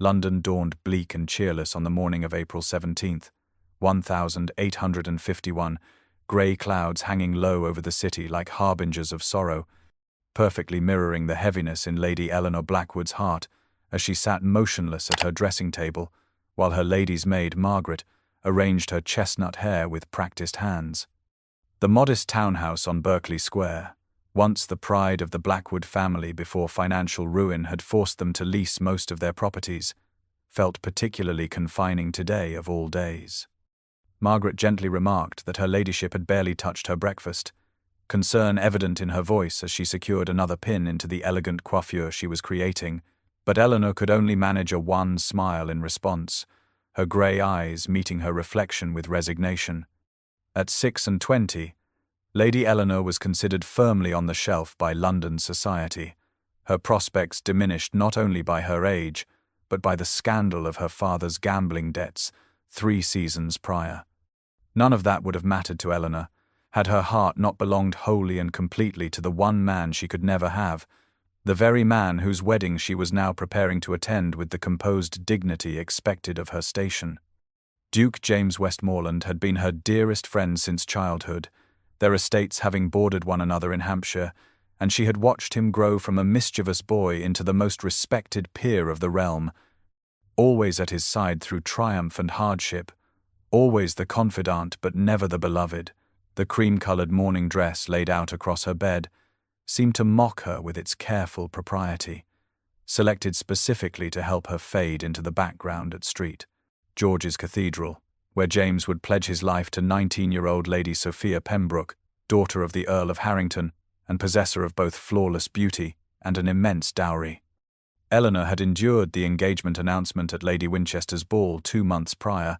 London dawned bleak and cheerless on the morning of April 17th, 1851, grey clouds hanging low over the city like harbingers of sorrow, perfectly mirroring the heaviness in Lady Eleanor Blackwood's heart as she sat motionless at her dressing table, while her lady's maid, Margaret, arranged her chestnut hair with practiced hands. The modest townhouse on Berkeley Square, once the pride of the Blackwood family before financial ruin had forced them to lease most of their properties, felt particularly confining today of all days. Margaret gently remarked that her ladyship had barely touched her breakfast, concern evident in her voice as she secured another pin into the elegant coiffure she was creating, but Eleanor could only manage a wan smile in response, her grey eyes meeting her reflection with resignation. At 26, Lady Eleanor was considered firmly on the shelf by London society, her prospects diminished not only by her age, but by the scandal of her father's gambling debts 3 seasons prior. None of that would have mattered to Eleanor, had her heart not belonged wholly and completely to the one man she could never have, the very man whose wedding she was now preparing to attend with the composed dignity expected of her station. Duke James Westmoreland had been her dearest friend since childhood, their estates having bordered one another in Hampshire, and she had watched him grow from a mischievous boy into the most respected peer of the realm, always at his side through triumph and hardship, always the confidant but never the beloved. The cream-coloured morning dress laid out across her bed seemed to mock her with its careful propriety, selected specifically to help her fade into the background at St. George's Cathedral, where James would pledge his life to 19-year-old Lady Sophia Pembroke, daughter of the Earl of Harrington, and possessor of both flawless beauty and an immense dowry. Eleanor had endured the engagement announcement at Lady Winchester's ball 2 months prior,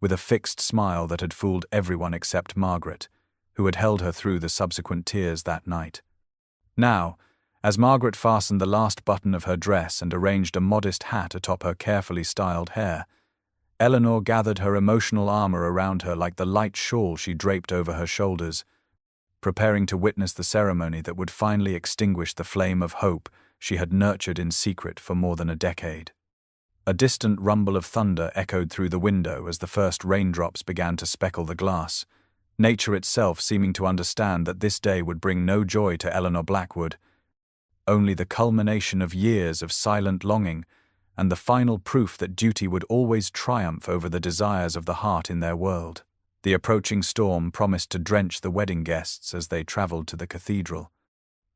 with a fixed smile that had fooled everyone except Margaret, who had held her through the subsequent tears that night. Now, as Margaret fastened the last button of her dress and arranged a modest hat atop her carefully styled hair, Eleanor gathered her emotional armor around her like the light shawl she draped over her shoulders, preparing to witness the ceremony that would finally extinguish the flame of hope she had nurtured in secret for more than a decade. A distant rumble of thunder echoed through the window as the first raindrops began to speckle the glass, nature itself seeming to understand that this day would bring no joy to Eleanor Blackwood, only the culmination of years of silent longing and the final proof that duty would always triumph over the desires of the heart in their world. The approaching storm promised to drench the wedding guests as they travelled to the cathedral,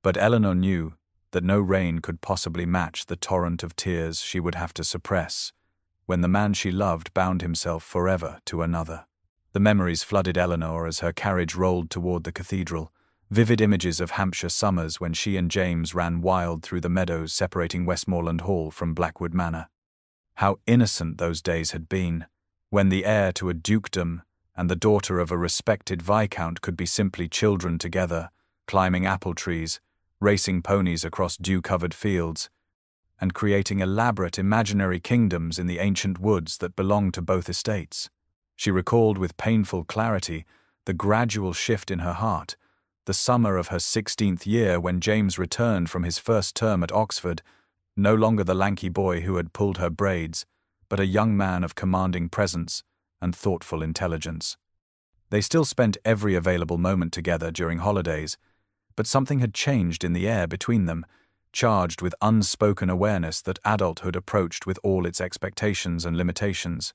but Eleanor knew that no rain could possibly match the torrent of tears she would have to suppress when the man she loved bound himself forever to another. The memories flooded Eleanor as her carriage rolled toward the cathedral, vivid images of Hampshire summers when she and James ran wild through the meadows separating Westmoreland Hall from Blackwood Manor. How innocent those days had been, when the heir to a dukedom and the daughter of a respected viscount could be simply children together, climbing apple trees, racing ponies across dew-covered fields, and creating elaborate imaginary kingdoms in the ancient woods that belonged to both estates. She recalled with painful clarity the gradual shift in her heart, the summer of her 16th year when James returned from his first term at Oxford, no longer the lanky boy who had pulled her braids, but a young man of commanding presence and thoughtful intelligence. They still spent every available moment together during holidays, but something had changed in the air between them, charged with unspoken awareness that adulthood approached with all its expectations and limitations.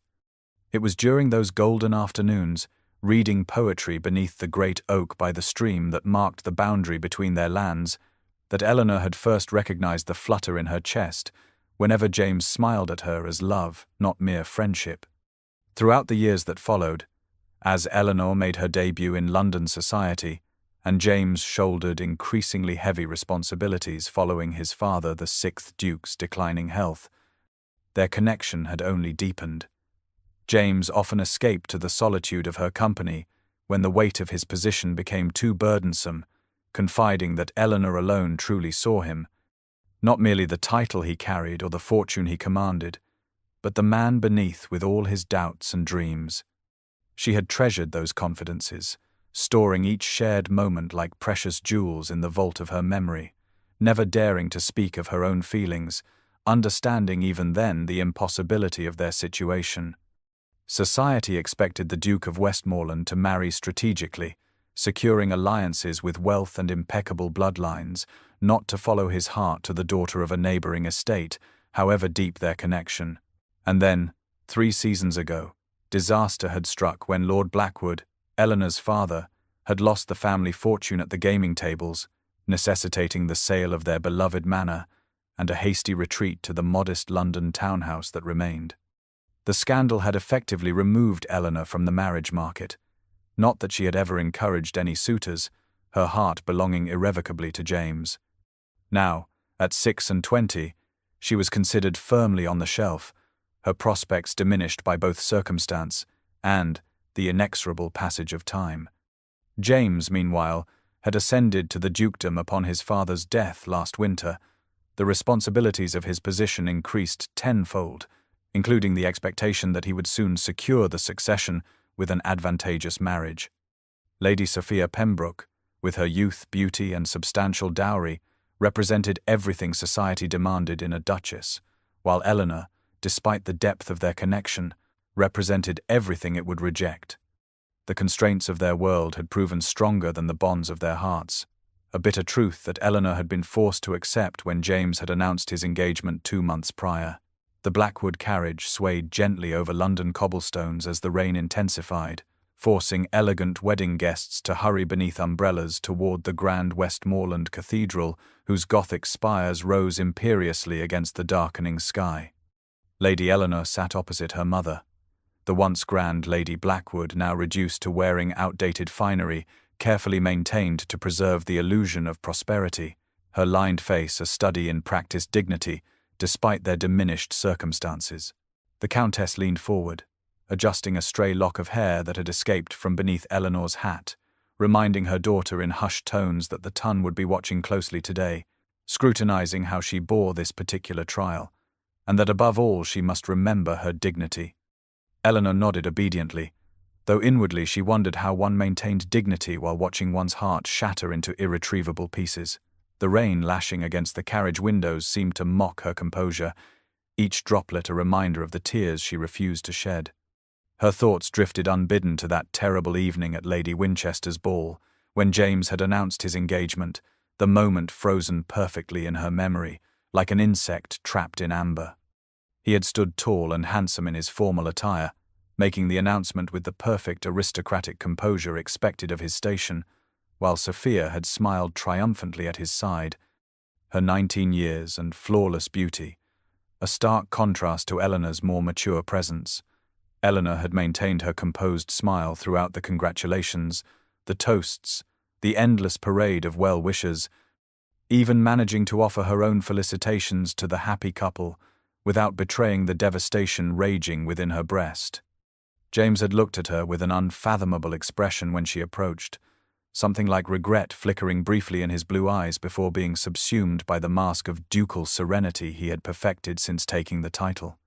It was during those golden afternoons, reading poetry beneath the great oak by the stream that marked the boundary between their lands, that Eleanor had first recognized the flutter in her chest whenever James smiled at her as love, not mere friendship. Throughout the years that followed, as Eleanor made her debut in London society, and James shouldered increasingly heavy responsibilities following his father, the 6th Duke's declining health, their connection had only deepened. James often escaped to the solitude of her company when the weight of his position became too burdensome, confiding that Eleanor alone truly saw him, not merely the title he carried or the fortune he commanded, but the man beneath with all his doubts and dreams. She had treasured those confidences, storing each shared moment like precious jewels in the vault of her memory, never daring to speak of her own feelings, understanding even then the impossibility of their situation. Society expected the Duke of Westmoreland to marry strategically, securing alliances with wealth and impeccable bloodlines, not to follow his heart to the daughter of a neighboring estate, however deep their connection. And then, 3 seasons ago, disaster had struck when Lord Blackwood, Eleanor's father, had lost the family fortune at the gaming tables, necessitating the sale of their beloved manor and a hasty retreat to the modest London townhouse that remained. The scandal had effectively removed Eleanor from the marriage market. Not that she had ever encouraged any suitors, her heart belonging irrevocably to James. Now, at 26, she was considered firmly on the shelf, her prospects diminished by both circumstance and the inexorable passage of time. James, meanwhile, had ascended to the dukedom upon his father's death last winter. The responsibilities of his position increased tenfold, including the expectation that he would soon secure the succession with an advantageous marriage. Lady Sophia Pembroke, with her youth, beauty, and substantial dowry, represented everything society demanded in a duchess, while Eleanor, despite the depth of their connection, represented everything it would reject. The constraints of their world had proven stronger than the bonds of their hearts, a bitter truth that Eleanor had been forced to accept when James had announced his engagement 2 months prior. The Blackwood carriage swayed gently over London cobblestones as the rain intensified, forcing elegant wedding guests to hurry beneath umbrellas toward the grand Westmoreland Cathedral, whose Gothic spires rose imperiously against the darkening sky. Lady Eleanor sat opposite her mother. The once grand Lady Blackwood, now reduced to wearing outdated finery, carefully maintained to preserve the illusion of prosperity, her lined face a study in practiced dignity, despite their diminished circumstances. The Countess leaned forward, adjusting a stray lock of hair that had escaped from beneath Eleanor's hat, reminding her daughter in hushed tones that the Tun would be watching closely today, scrutinizing how she bore this particular trial, and that above all she must remember her dignity. Eleanor nodded obediently, though inwardly she wondered how one maintained dignity while watching one's heart shatter into irretrievable pieces. The rain lashing against the carriage windows seemed to mock her composure, each droplet a reminder of the tears she refused to shed. Her thoughts drifted unbidden to that terrible evening at Lady Winchester's ball, when James had announced his engagement, the moment frozen perfectly in her memory, like an insect trapped in amber. He had stood tall and handsome in his formal attire, making the announcement with the perfect aristocratic composure expected of his station, while Sophia had smiled triumphantly at his side, her 19 years and flawless beauty, a stark contrast to Eleanor's more mature presence. Eleanor had maintained her composed smile throughout the congratulations, the toasts, the endless parade of well-wishers, even managing to offer her own felicitations to the happy couple without betraying the devastation raging within her breast. James had looked at her with an unfathomable expression when she approached, something like regret flickering briefly in his blue eyes before being subsumed by the mask of ducal serenity he had perfected since taking the title.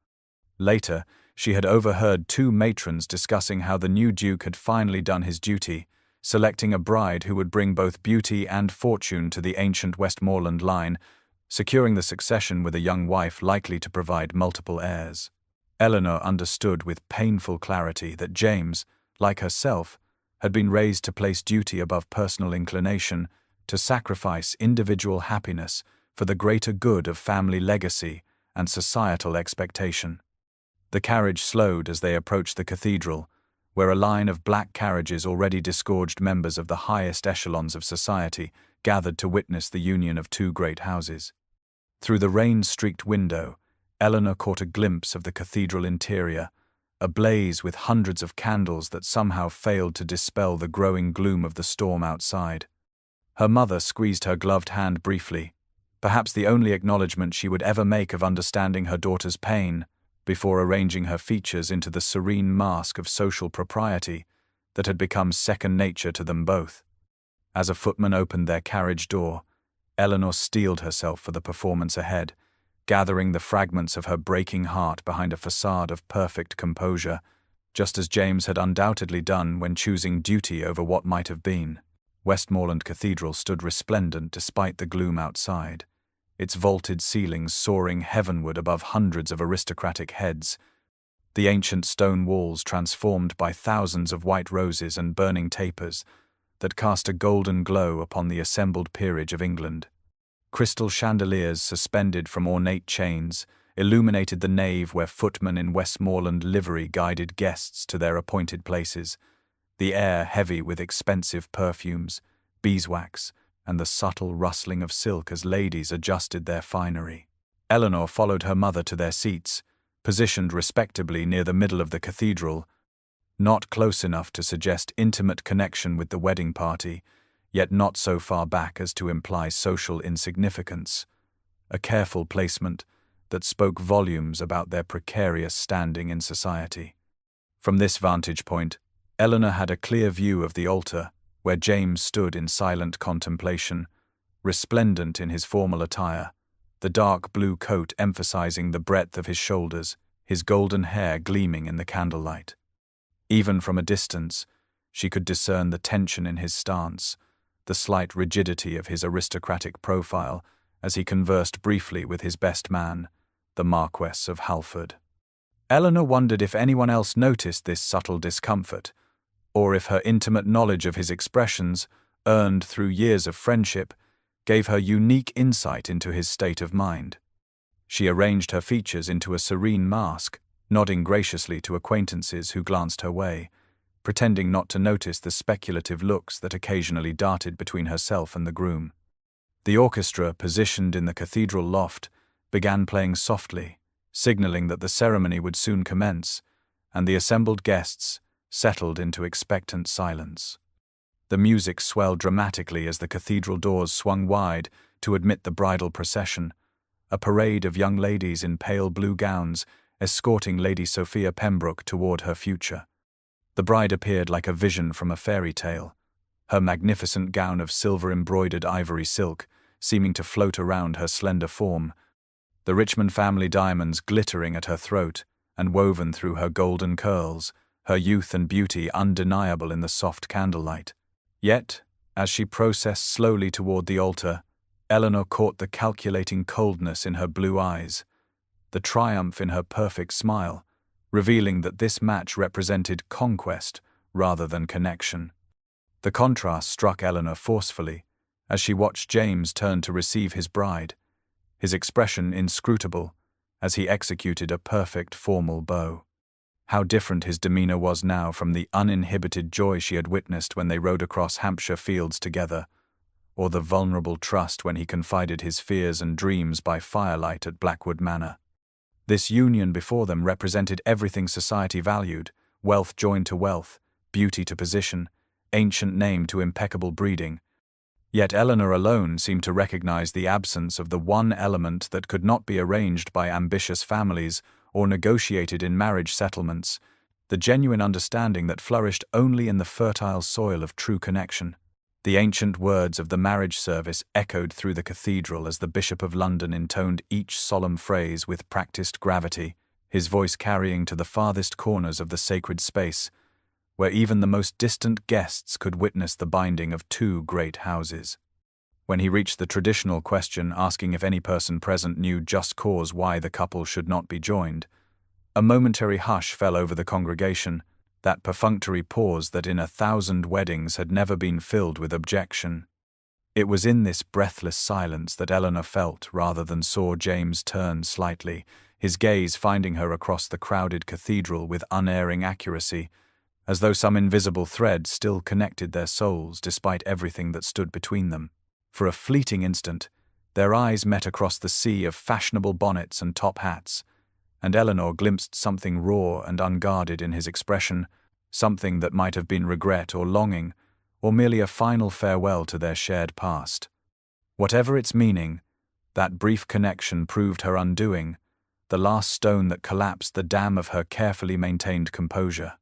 Later, she had overheard 2 matrons discussing how the new Duke had finally done his duty, selecting a bride who would bring both beauty and fortune to the ancient Westmoreland line, securing the succession with a young wife likely to provide multiple heirs. Eleanor understood with painful clarity that James, like herself, had been raised to place duty above personal inclination, to sacrifice individual happiness for the greater good of family legacy and societal expectation. The carriage slowed as they approached the cathedral, where a line of black carriages already disgorged members of the highest echelons of society gathered to witness the union of 2 great houses. Through the rain-streaked window, Eleanor caught a glimpse of the cathedral interior, ablaze with hundreds of candles that somehow failed to dispel the growing gloom of the storm outside. Her mother squeezed her gloved hand briefly, perhaps the only acknowledgement she would ever make of understanding her daughter's pain, before arranging her features into the serene mask of social propriety that had become second nature to them both. As a footman opened their carriage door, Eleanor steeled herself for the performance ahead, gathering the fragments of her breaking heart behind a facade of perfect composure, just as James had undoubtedly done when choosing duty over what might have been. Westmoreland Cathedral stood resplendent despite the gloom outside, its vaulted ceilings soaring heavenward above hundreds of aristocratic heads, the ancient stone walls transformed by thousands of white roses and burning tapers that cast a golden glow upon the assembled peerage of England. Crystal chandeliers suspended from ornate chains illuminated the nave where footmen in Westmoreland livery guided guests to their appointed places, the air heavy with expensive perfumes, beeswax, and the subtle rustling of silk as ladies adjusted their finery. Eleanor followed her mother to their seats, positioned respectably near the middle of the cathedral, not close enough to suggest intimate connection with the wedding party, yet not so far back as to imply social insignificance, a careful placement that spoke volumes about their precarious standing in society. From this vantage point, Eleanor had a clear view of the altar, where James stood in silent contemplation, resplendent in his formal attire, the dark blue coat emphasizing the breadth of his shoulders, his golden hair gleaming in the candlelight. Even from a distance, she could discern the tension in his stance, the slight rigidity of his aristocratic profile as he conversed briefly with his best man, the Marquess of Halford. Eleanor wondered if anyone else noticed this subtle discomfort, or if her intimate knowledge of his expressions, earned through years of friendship, gave her unique insight into his state of mind. She arranged her features into a serene mask, nodding graciously to acquaintances who glanced her way, pretending not to notice the speculative looks that occasionally darted between herself and the groom. The orchestra, positioned in the cathedral loft, began playing softly, signaling that the ceremony would soon commence, and the assembled guests settled into expectant silence. The music swelled dramatically as the cathedral doors swung wide to admit the bridal procession, a parade of young ladies in pale blue gowns escorting Lady Sophia Pembroke toward her future. The bride appeared like a vision from a fairy tale, her magnificent gown of silver-embroidered ivory silk seeming to float around her slender form, the Richmond family diamonds glittering at her throat and woven through her golden curls, her youth and beauty undeniable in the soft candlelight. Yet, as she processed slowly toward the altar, Eleanor caught the calculating coldness in her blue eyes, the triumph in her perfect smile, revealing that this match represented conquest rather than connection. The contrast struck Eleanor forcefully as she watched James turn to receive his bride, his expression inscrutable as he executed a perfect formal bow. How different his demeanor was now from the uninhibited joy she had witnessed when they rode across Hampshire fields together, or the vulnerable trust when he confided his fears and dreams by firelight at Blackwood Manor. This union before them represented everything society valued: wealth joined to wealth, beauty to position, ancient name to impeccable breeding. Yet Eleanor alone seemed to recognize the absence of the one element that could not be arranged by ambitious families or negotiated in marriage settlements, the genuine understanding that flourished only in the fertile soil of true connection. The ancient words of the marriage service echoed through the cathedral as the Bishop of London intoned each solemn phrase with practiced gravity, his voice carrying to the farthest corners of the sacred space, where even the most distant guests could witness the binding of two great houses. When he reached the traditional question asking if any person present knew just cause why the couple should not be joined, a momentary hush fell over the congregation, that perfunctory pause that in 1,000 weddings had never been filled with objection. It was in this breathless silence that Eleanor felt rather than saw James turn slightly, his gaze finding her across the crowded cathedral with unerring accuracy, as though some invisible thread still connected their souls despite everything that stood between them. For a fleeting instant, their eyes met across the sea of fashionable bonnets and top hats, and Eleanor glimpsed something raw and unguarded in his expression, something that might have been regret or longing, or merely a final farewell to their shared past. Whatever its meaning, that brief connection proved her undoing, the last stone that collapsed the dam of her carefully maintained composure.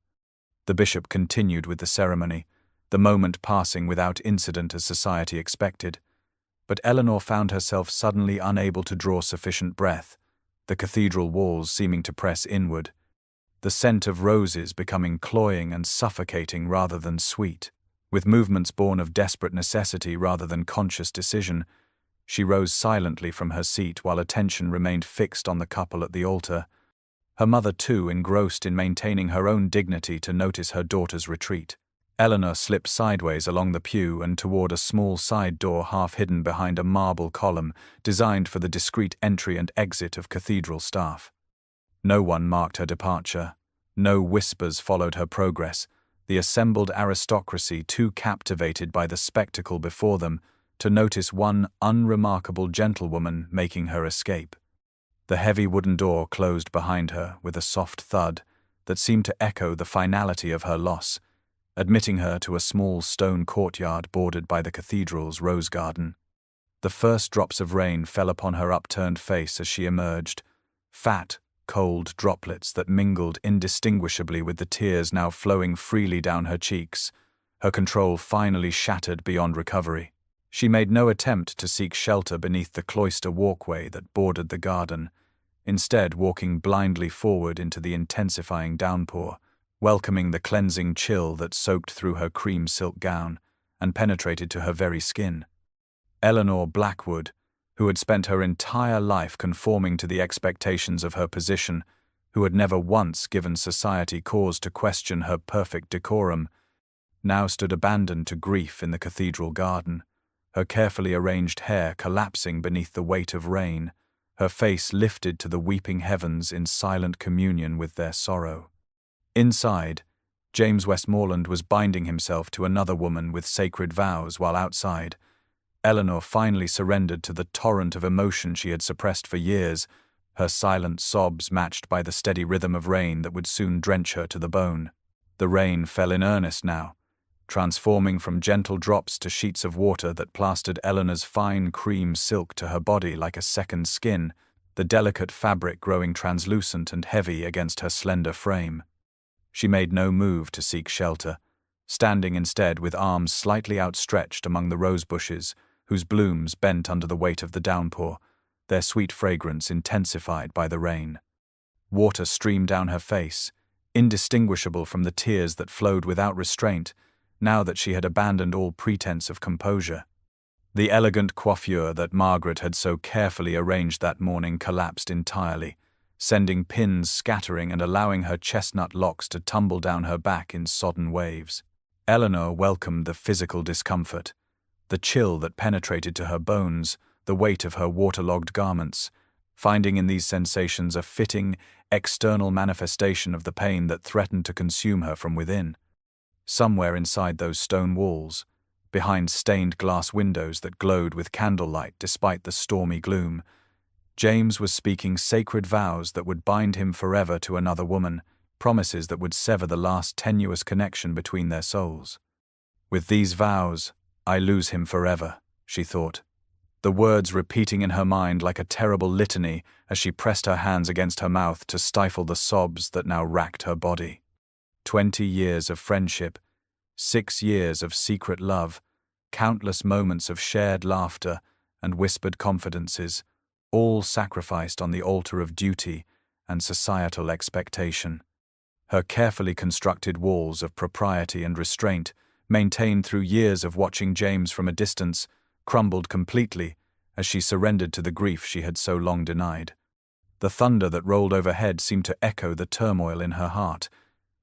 The bishop continued with the ceremony, the moment passing without incident as society expected, but Eleanor found herself suddenly unable to draw sufficient breath, the cathedral walls seeming to press inward, the scent of roses becoming cloying and suffocating rather than sweet. With movements born of desperate necessity rather than conscious decision, She rose silently from her seat while attention remained fixed on the couple at the altar, her mother too engrossed in maintaining her own dignity to notice her daughter's retreat. Eleanor slipped sideways along the pew and toward a small side door half hidden behind a marble column designed for the discreet entry and exit of cathedral staff. No one marked her departure. No whispers followed her progress, the assembled aristocracy too captivated by the spectacle before them to notice one unremarkable gentlewoman making her escape. The heavy wooden door closed behind her with a soft thud that seemed to echo the finality of her loss, admitting her to a small stone courtyard bordered by the cathedral's rose garden. The first drops of rain fell upon her upturned face as she emerged, fat, cold droplets that mingled indistinguishably with the tears now flowing freely down her cheeks, her control finally shattered beyond recovery. She made no attempt to seek shelter beneath the cloister walkway that bordered the garden, instead walking blindly forward into the intensifying downpour, welcoming the cleansing chill that soaked through her cream silk gown and penetrated to her very skin. Eleanor Blackwood, who had spent her entire life conforming to the expectations of her position, who had never once given society cause to question her perfect decorum, now stood abandoned to grief in the cathedral garden, her carefully arranged hair collapsing beneath the weight of rain, her face lifted to the weeping heavens in silent communion with their sorrow. Inside, James Westmoreland was binding himself to another woman with sacred vows, while outside, Eleanor finally surrendered to the torrent of emotion she had suppressed for years, her silent sobs matched by the steady rhythm of rain that would soon drench her to the bone. The rain fell in earnest now, transforming from gentle drops to sheets of water that plastered Eleanor's fine cream silk to her body like a second skin, the delicate fabric growing translucent and heavy against her slender frame. She made no move to seek shelter, standing instead with arms slightly outstretched among the rose bushes, whose blooms bent under the weight of the downpour, their sweet fragrance intensified by the rain. Water streamed down her face, indistinguishable from the tears that flowed without restraint, now that she had abandoned all pretense of composure. The elegant coiffure that Margaret had so carefully arranged that morning collapsed entirely, sending pins scattering and allowing her chestnut locks to tumble down her back in sodden waves. Eleanor welcomed the physical discomfort, the chill that penetrated to her bones, the weight of her waterlogged garments, finding in these sensations a fitting, external manifestation of the pain that threatened to consume her from within. Somewhere inside those stone walls, behind stained glass windows that glowed with candlelight despite the stormy gloom, James was speaking sacred vows that would bind him forever to another woman, promises that would sever the last tenuous connection between their souls. With these vows, I lose him forever, she thought, the words repeating in her mind like a terrible litany as she pressed her hands against her mouth to stifle the sobs that now racked her body. 20 years of friendship, 6 years of secret love, countless moments of shared laughter and whispered confidences, all sacrificed on the altar of duty and societal expectation. Her carefully constructed walls of propriety and restraint, maintained through years of watching James from a distance, crumbled completely as she surrendered to the grief she had so long denied. The thunder that rolled overhead seemed to echo the turmoil in her heart,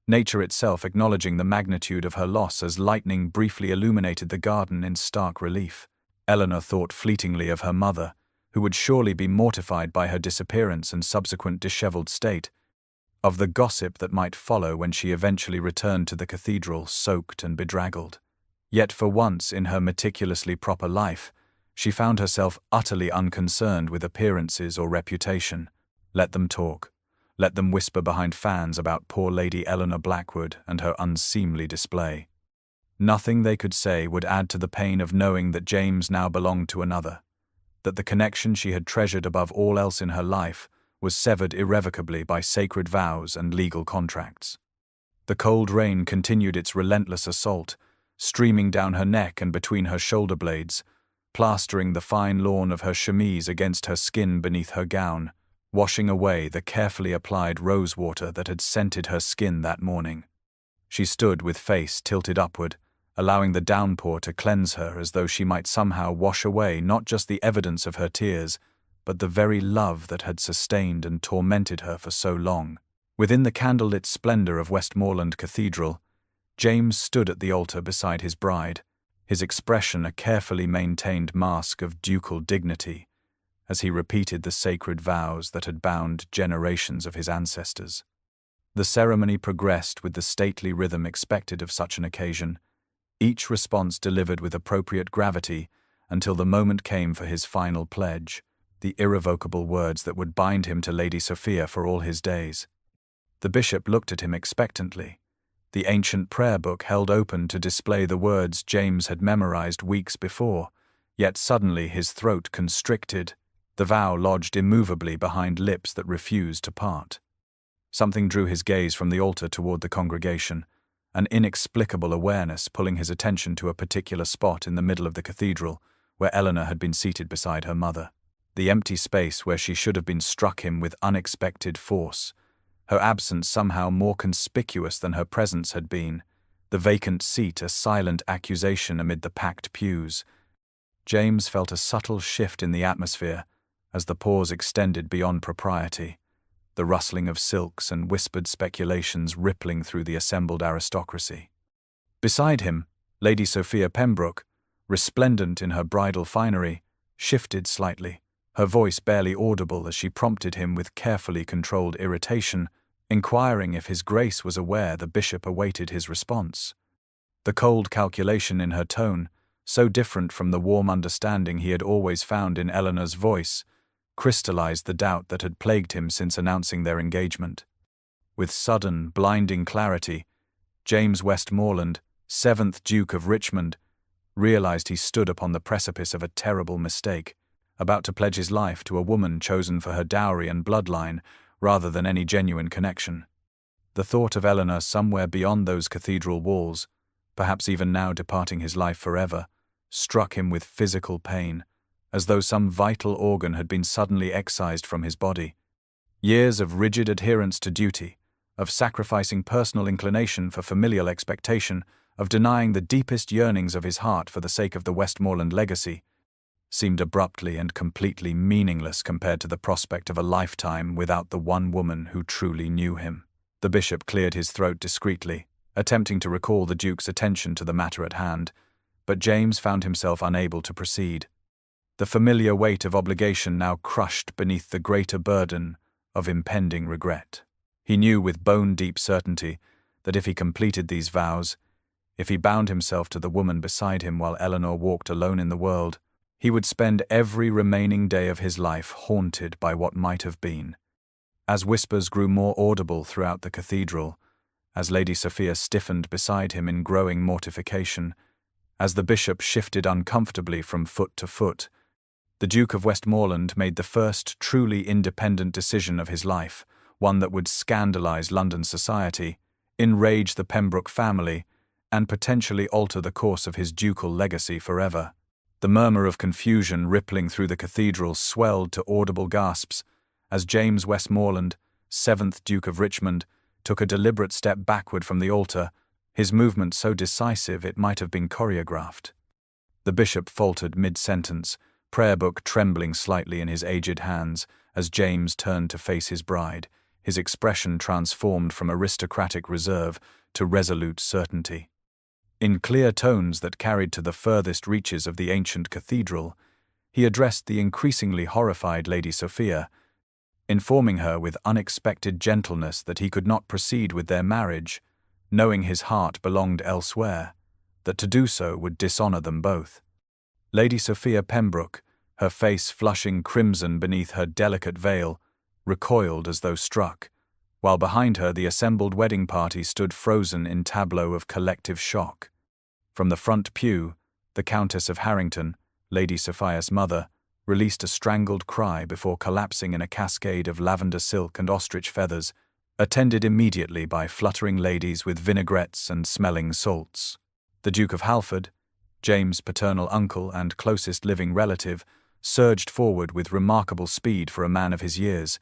nature itself acknowledging the magnitude of her loss as lightning briefly illuminated the garden in stark relief. Eleanor thought fleetingly of her mother, who would surely be mortified by her disappearance and subsequent disheveled state, of the gossip that might follow when she eventually returned to the cathedral soaked and bedraggled. Yet for once in her meticulously proper life, she found herself utterly unconcerned with appearances or reputation. Let them talk. Let them whisper behind fans about poor Lady Eleanor Blackwood and her unseemly display. Nothing they could say would add to the pain of knowing that James now belonged to another, that the connection she had treasured above all else in her life was severed irrevocably by sacred vows and legal contracts. The cold rain continued its relentless assault, streaming down her neck and between her shoulder blades, plastering the fine lawn of her chemise against her skin beneath her gown, washing away the carefully applied rosewater that had scented her skin that morning. She stood with face tilted upward, allowing the downpour to cleanse her as though she might somehow wash away not just the evidence of her tears, but the very love that had sustained and tormented her for so long. Within the candlelit splendor of Westmoreland Cathedral, James stood at the altar beside his bride, his expression a carefully maintained mask of ducal dignity, as he repeated the sacred vows that had bound generations of his ancestors. The ceremony progressed with the stately rhythm expected of such an occasion, each response delivered with appropriate gravity until the moment came for his final pledge, the irrevocable words that would bind him to Lady Sophia for all his days. The bishop looked at him expectantly, the ancient prayer book held open to display the words James had memorized weeks before, yet suddenly his throat constricted, the vow lodged immovably behind lips that refused to part. Something drew his gaze from the altar toward the congregation, an inexplicable awareness pulling his attention to a particular spot in the middle of the cathedral where Eleanor had been seated beside her mother. The empty space where she should have been struck him with unexpected force, her absence somehow more conspicuous than her presence had been, the vacant seat a silent accusation amid the packed pews. James felt a subtle shift in the atmosphere as the pause extended beyond propriety, the rustling of silks and whispered speculations rippling through the assembled aristocracy. Beside him, Lady Sophia Pembroke, resplendent in her bridal finery, shifted slightly, her voice barely audible as she prompted him with carefully controlled irritation, inquiring if His Grace was aware the bishop awaited his response. The cold calculation in her tone, so different from the warm understanding he had always found in Eleanor's voice, crystallized the doubt that had plagued him since announcing their engagement. With sudden, blinding clarity, James Westmoreland, 7th Duke of Richmond, realized he stood upon the precipice of a terrible mistake, about to pledge his life to a woman chosen for her dowry and bloodline rather than any genuine connection. The thought of Eleanor somewhere beyond those cathedral walls, perhaps even now departing his life forever, struck him with physical pain, as though some vital organ had been suddenly excised from his body. Years of rigid adherence to duty, of sacrificing personal inclination for familial expectation, of denying the deepest yearnings of his heart for the sake of the Westmoreland legacy, seemed abruptly and completely meaningless compared to the prospect of a lifetime without the one woman who truly knew him. The bishop cleared his throat discreetly, attempting to recall the Duke's attention to the matter at hand, but James found himself unable to proceed. The familiar weight of obligation now crushed beneath the greater burden of impending regret. He knew with bone-deep certainty that if he completed these vows, if he bound himself to the woman beside him while Eleanor walked alone in the world, he would spend every remaining day of his life haunted by what might have been. As whispers grew more audible throughout the cathedral, as Lady Sophia stiffened beside him in growing mortification, as the bishop shifted uncomfortably from foot to foot, the Duke of Westmoreland made the first truly independent decision of his life, one that would scandalize London society, enrage the Pembroke family, and potentially alter the course of his ducal legacy forever. The murmur of confusion rippling through the cathedral swelled to audible gasps as James Westmoreland, 7th Duke of Richmond, took a deliberate step backward from the altar, his movement so decisive it might have been choreographed. The bishop faltered mid-sentence, prayer book trembling slightly in his aged hands as James turned to face his bride, his expression transformed from aristocratic reserve to resolute certainty. In clear tones that carried to the furthest reaches of the ancient cathedral, he addressed the increasingly horrified Lady Sophia, informing her with unexpected gentleness that he could not proceed with their marriage, knowing his heart belonged elsewhere, that to do so would dishonor them both. Lady Sophia Pembroke, her face flushing crimson beneath her delicate veil, recoiled as though struck, while behind her the assembled wedding party stood frozen in tableau of collective shock. From the front pew, the Countess of Harrington, Lady Sophia's mother, released a strangled cry before collapsing in a cascade of lavender silk and ostrich feathers, attended immediately by fluttering ladies with vinaigrettes and smelling salts. The Duke of Halford, James' paternal uncle and closest living relative, surged forward with remarkable speed for a man of his years,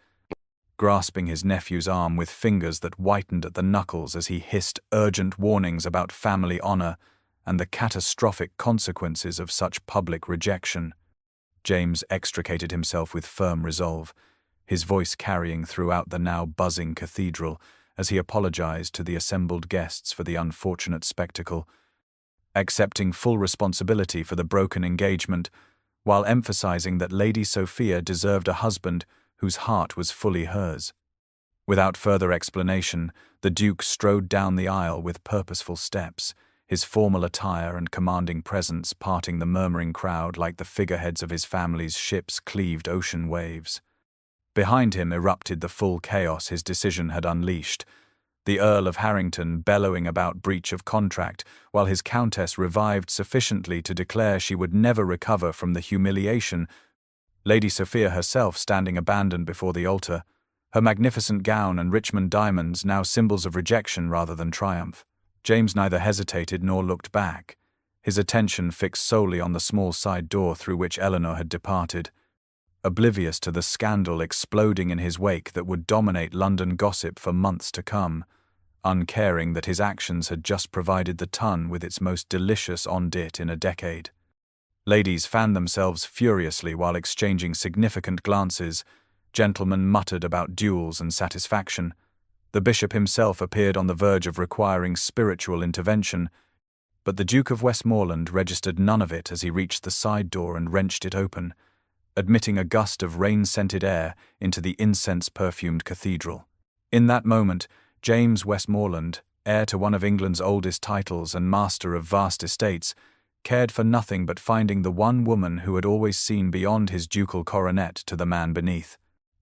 grasping his nephew's arm with fingers that whitened at the knuckles as he hissed urgent warnings about family honor and the catastrophic consequences of such public rejection. James extricated himself with firm resolve, his voice carrying throughout the now buzzing cathedral as he apologized to the assembled guests for the unfortunate spectacle, accepting full responsibility for the broken engagement, while emphasizing that Lady Sophia deserved a husband whose heart was fully hers. Without further explanation, the Duke strode down the aisle with purposeful steps, his formal attire and commanding presence parting the murmuring crowd like the figureheads of his family's ships cleaved ocean waves. Behind him erupted the full chaos his decision had unleashed, the Earl of Harrington bellowing about breach of contract, while his Countess revived sufficiently to declare she would never recover from the humiliation, Lady Sophia herself standing abandoned before the altar, her magnificent gown and Richmond diamonds now symbols of rejection rather than triumph. James neither hesitated nor looked back, his attention fixed solely on the small side door through which Eleanor had departed, oblivious to the scandal exploding in his wake that would dominate London gossip for months to come, uncaring that his actions had just provided the Tun with its most delicious on-dit in a decade. Ladies fanned themselves furiously while exchanging significant glances, gentlemen muttered about duels and satisfaction. The bishop himself appeared on the verge of requiring spiritual intervention, but the Duke of Westmoreland registered none of it as he reached the side door and wrenched it open, admitting a gust of rain-scented air into the incense-perfumed cathedral. In that moment, James Westmoreland, heir to one of England's oldest titles and master of vast estates, cared for nothing but finding the one woman who had always seen beyond his ducal coronet to the man beneath.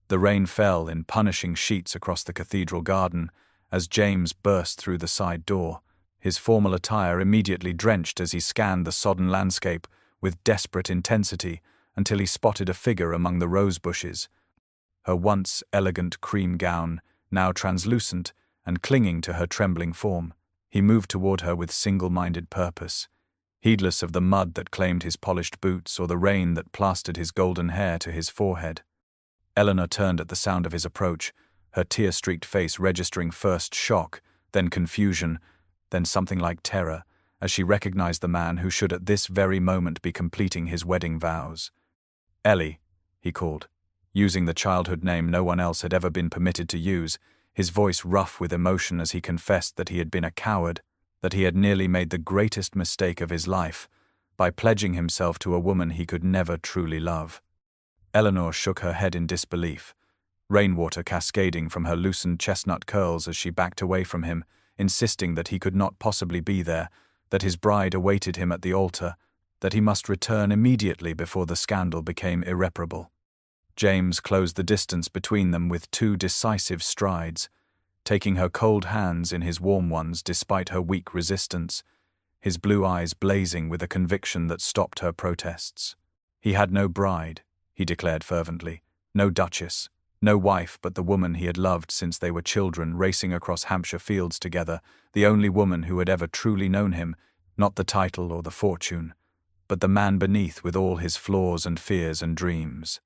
The rain fell in punishing sheets across the cathedral garden as James burst through the side door, his formal attire immediately drenched as he scanned the sodden landscape with desperate intensity until he spotted a figure among the rose bushes, her once elegant cream gown now translucent and clinging to her trembling form. He moved toward her with single-minded purpose, heedless of the mud that claimed his polished boots or the rain that plastered his golden hair to his forehead. Eleanor turned at the sound of his approach, her tear-streaked face registering first shock, then confusion, then something like terror, as she recognized the man who should at this very moment be completing his wedding vows. "Ellie," he called, using the childhood name no one else had ever been permitted to use, his voice rough with emotion as he confessed that he had been a coward, that he had nearly made the greatest mistake of his life by pledging himself to a woman he could never truly love. Eleanor shook her head in disbelief, rainwater cascading from her loosened chestnut curls as she backed away from him, insisting that he could not possibly be there, that his bride awaited him at the altar, that he must return immediately before the scandal became irreparable. James closed the distance between them with 2 decisive strides, taking her cold hands in his warm ones despite her weak resistance, his blue eyes blazing with a conviction that stopped her protests. He had no bride, he declared fervently, no duchess, no wife but the woman he had loved since they were children racing across Hampshire fields together, the only woman who had ever truly known him, not the title or the fortune, but the man beneath with all his flaws and fears and dreams.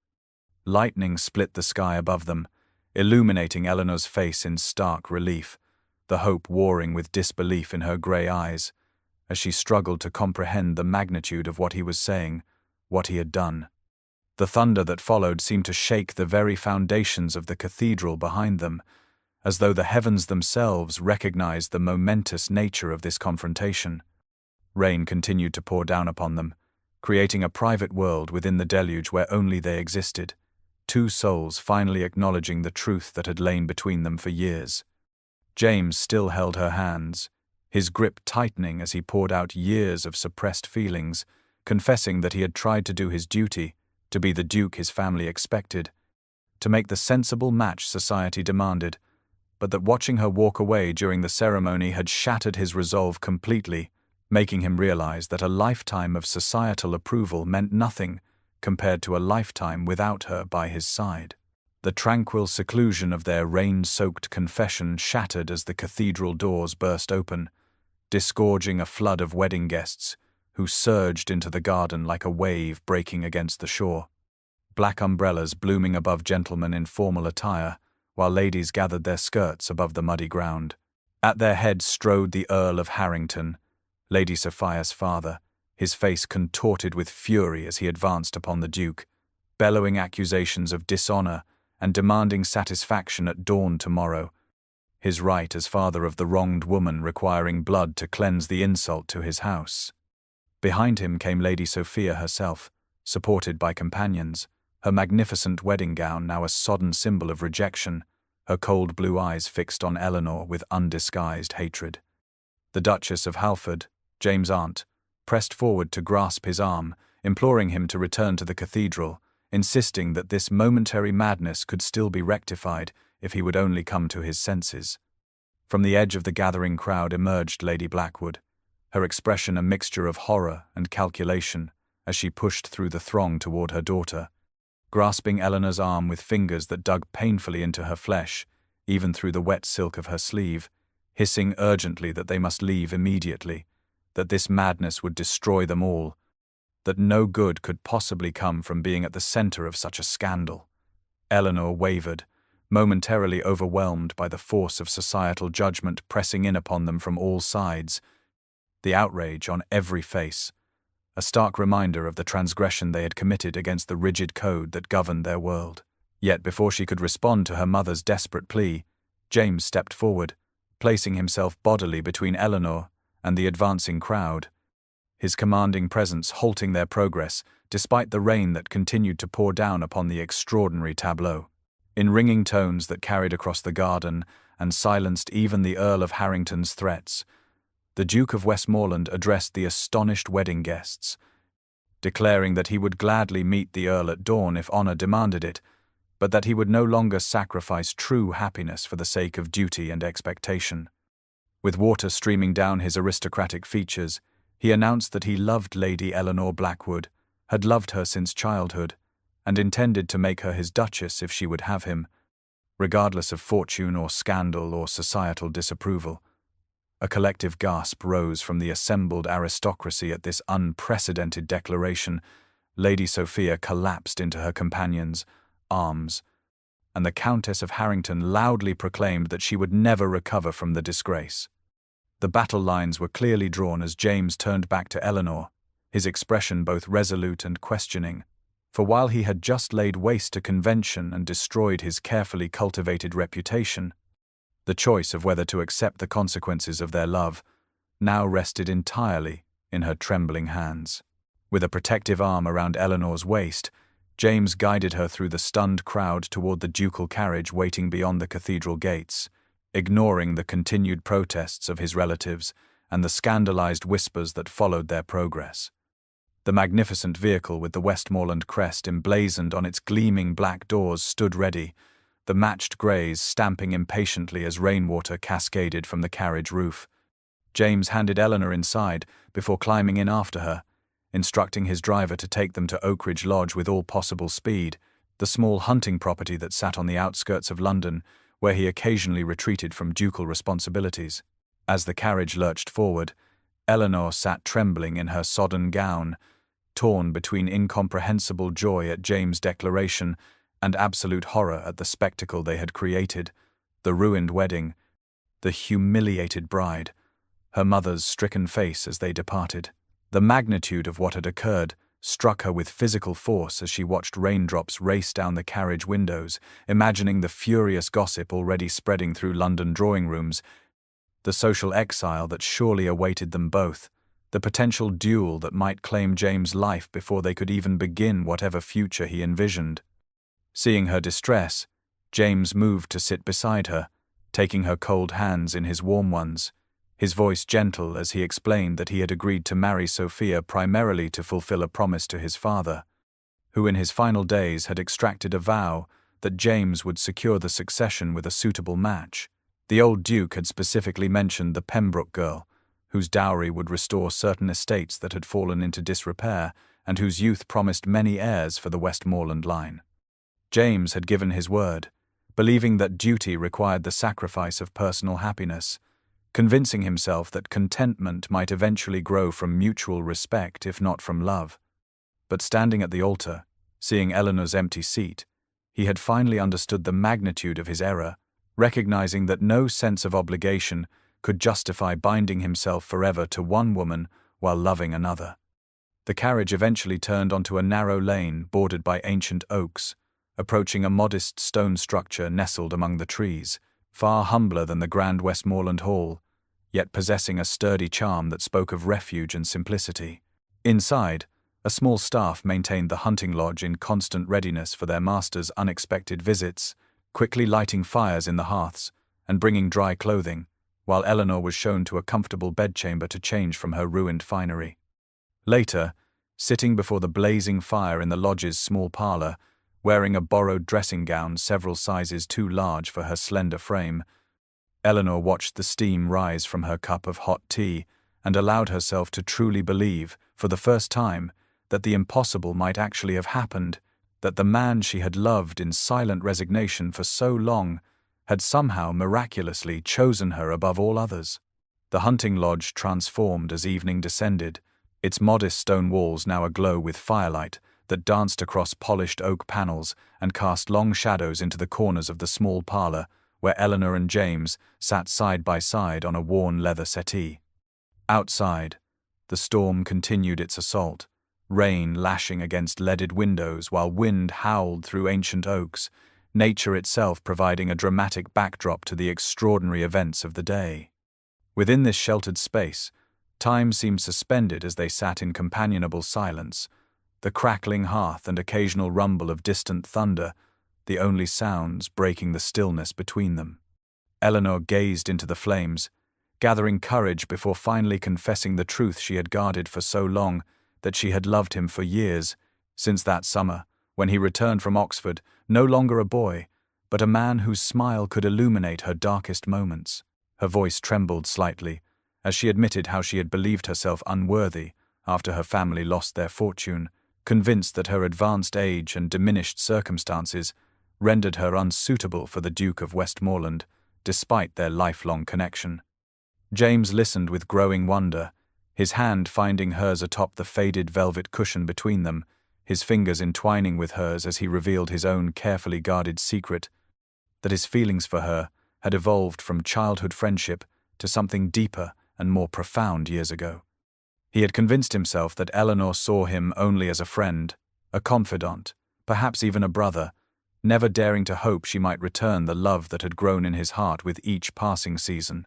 Lightning split the sky above them, illuminating Eleanor's face in stark relief, the hope warring with disbelief in her grey eyes, as she struggled to comprehend the magnitude of what he was saying, what he had done. The thunder that followed seemed to shake the very foundations of the cathedral behind them, as though the heavens themselves recognized the momentous nature of this confrontation. Rain continued to pour down upon them, creating a private world within the deluge where only they existed, 2 souls finally acknowledging the truth that had lain between them for years. James still held her hands, his grip tightening as he poured out years of suppressed feelings, confessing that he had tried to do his duty, to be the Duke his family expected, to make the sensible match society demanded, but that watching her walk away during the ceremony had shattered his resolve completely, making him realize that a lifetime of societal approval meant nothing compared to a lifetime without her by his side. The tranquil seclusion of their rain-soaked confession shattered as the cathedral doors burst open, disgorging a flood of wedding guests, who surged into the garden like a wave breaking against the shore. Black umbrellas blooming above gentlemen in formal attire, while ladies gathered their skirts above the muddy ground. At their head strode the Earl of Harrington, Lady Sophia's father, his face contorted with fury as he advanced upon the Duke, bellowing accusations of dishonor and demanding satisfaction at dawn tomorrow, his right as father of the wronged woman requiring blood to cleanse the insult to his house. Behind him came Lady Sophia herself, supported by companions, her magnificent wedding gown now a sodden symbol of rejection, her cold blue eyes fixed on Eleanor with undisguised hatred. The Duchess of Halford, James' aunt, pressed forward to grasp his arm, imploring him to return to the cathedral, insisting that this momentary madness could still be rectified if he would only come to his senses. From the edge of the gathering crowd emerged Lady Blackwood, her expression a mixture of horror and calculation as she pushed through the throng toward her daughter, grasping Eleanor's arm with fingers that dug painfully into her flesh, even through the wet silk of her sleeve, hissing urgently that they must leave immediately, that this madness would destroy them all, that no good could possibly come from being at the center of such a scandal. Eleanor wavered, momentarily overwhelmed by the force of societal judgment pressing in upon them from all sides, the outrage on every face, a stark reminder of the transgression they had committed against the rigid code that governed their world. Yet before she could respond to her mother's desperate plea, James stepped forward, placing himself bodily between Eleanor and the advancing crowd, his commanding presence halting their progress despite the rain that continued to pour down upon the extraordinary tableau. In ringing tones that carried across the garden and silenced even the Earl of Harrington's threats, the Duke of Westmoreland addressed the astonished wedding guests, declaring that he would gladly meet the Earl at dawn if honor demanded it, but that he would no longer sacrifice true happiness for the sake of duty and expectation. With water streaming down his aristocratic features, he announced that he loved Lady Eleanor Blackwood, had loved her since childhood, and intended to make her his duchess if she would have him, regardless of fortune or scandal or societal disapproval. A collective gasp rose from the assembled aristocracy at this unprecedented declaration. Lady Sophia collapsed into her companion's arms, and the Countess of Harrington loudly proclaimed that she would never recover from the disgrace. The battle lines were clearly drawn as James turned back to Eleanor, his expression both resolute and questioning, for while he had just laid waste to convention and destroyed his carefully cultivated reputation, the choice of whether to accept the consequences of their love now rested entirely in her trembling hands. With a protective arm around Eleanor's waist, James guided her through the stunned crowd toward the ducal carriage waiting beyond the cathedral gates, ignoring the continued protests of his relatives and the scandalized whispers that followed their progress. The magnificent vehicle with the Westmoreland crest emblazoned on its gleaming black doors stood ready, the matched greys stamping impatiently as rainwater cascaded from the carriage roof. James handed Eleanor inside before climbing in after her, instructing his driver to take them to Oakridge Lodge with all possible speed, the small hunting property that sat on the outskirts of London, where he occasionally retreated from ducal responsibilities. As the carriage lurched forward, Eleanor sat trembling in her sodden gown, torn between incomprehensible joy at James' declaration and absolute horror at the spectacle they had created, the ruined wedding, the humiliated bride, her mother's stricken face as they departed. The magnitude of what had occurred struck her with physical force as she watched raindrops race down the carriage windows, imagining the furious gossip already spreading through London drawing rooms, the social exile that surely awaited them both, the potential duel that might claim James' life before they could even begin whatever future he envisioned. Seeing her distress, James moved to sit beside her, taking her cold hands in his warm ones, his voice gentle as he explained that he had agreed to marry Sophia primarily to fulfill a promise to his father, who in his final days had extracted a vow that James would secure the succession with a suitable match. The old Duke had specifically mentioned the Pembroke girl, whose dowry would restore certain estates that had fallen into disrepair and whose youth promised many heirs for the Westmoreland line. James had given his word, believing that duty required the sacrifice of personal happiness, convincing himself that contentment might eventually grow from mutual respect if not from love. But standing at the altar, seeing Eleanor's empty seat, he had finally understood the magnitude of his error, recognizing that no sense of obligation could justify binding himself forever to one woman while loving another. The carriage eventually turned onto a narrow lane bordered by ancient oaks, approaching a modest stone structure nestled among the trees, far humbler than the grand Westmoreland Hall, yet possessing a sturdy charm that spoke of refuge and simplicity. Inside, a small staff maintained the hunting lodge in constant readiness for their master's unexpected visits, quickly lighting fires in the hearths and bringing dry clothing, while Eleanor was shown to a comfortable bedchamber to change from her ruined finery. Later, sitting before the blazing fire in the lodge's small parlor, wearing a borrowed dressing gown several sizes too large for her slender frame, Eleanor watched the steam rise from her cup of hot tea and allowed herself to truly believe, for the first time, that the impossible might actually have happened, that the man she had loved in silent resignation for so long had somehow miraculously chosen her above all others. The hunting lodge transformed as evening descended, its modest stone walls now aglow with firelight that danced across polished oak panels and cast long shadows into the corners of the small parlor where Eleanor and James sat side by side on a worn leather settee. Outside, the storm continued its assault, rain lashing against leaded windows while wind howled through ancient oaks, nature itself providing a dramatic backdrop to the extraordinary events of the day. Within this sheltered space, time seemed suspended as they sat in companionable silence, the crackling hearth and occasional rumble of distant thunder, the only sounds breaking the stillness between them. Eleanor gazed into the flames, gathering courage before finally confessing the truth she had guarded for so long, that she had loved him for years, since that summer, when he returned from Oxford, no longer a boy, but a man whose smile could illuminate her darkest moments. Her voice trembled slightly, as she admitted how she had believed herself unworthy after her family lost their fortune, convinced that her advanced age and diminished circumstances rendered her unsuitable for the Duke of Westmoreland, despite their lifelong connection. James listened with growing wonder, his hand finding hers atop the faded velvet cushion between them, his fingers entwining with hers as he revealed his own carefully guarded secret, that his feelings for her had evolved from childhood friendship to something deeper and more profound years ago. He had convinced himself that Eleanor saw him only as a friend, a confidant, perhaps even a brother, never daring to hope she might return the love that had grown in his heart with each passing season.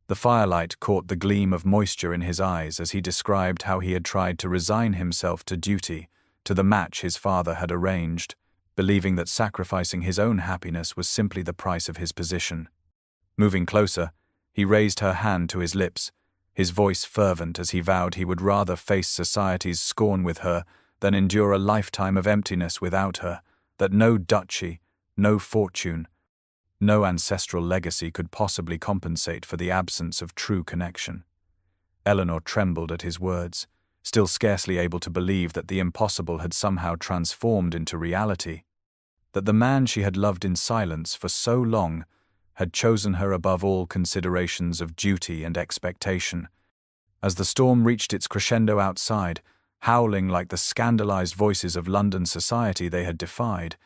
The firelight caught the gleam of moisture in his eyes as he described how he had tried to resign himself to duty, to the match his father had arranged, believing that sacrificing his own happiness was simply the price of his position. Moving closer, he raised her hand to his lips, his voice fervent as he vowed he would rather face society's scorn with her than endure a lifetime of emptiness without her, that no duchy, no fortune, no ancestral legacy could possibly compensate for the absence of true connection. Eleanor trembled at his words, still scarcely able to believe that the impossible had somehow transformed into reality, that the man she had loved in silence for so long had chosen her above all considerations of duty and expectation. As the storm reached its crescendo outside, howling like the scandalized voices of London society they had defied,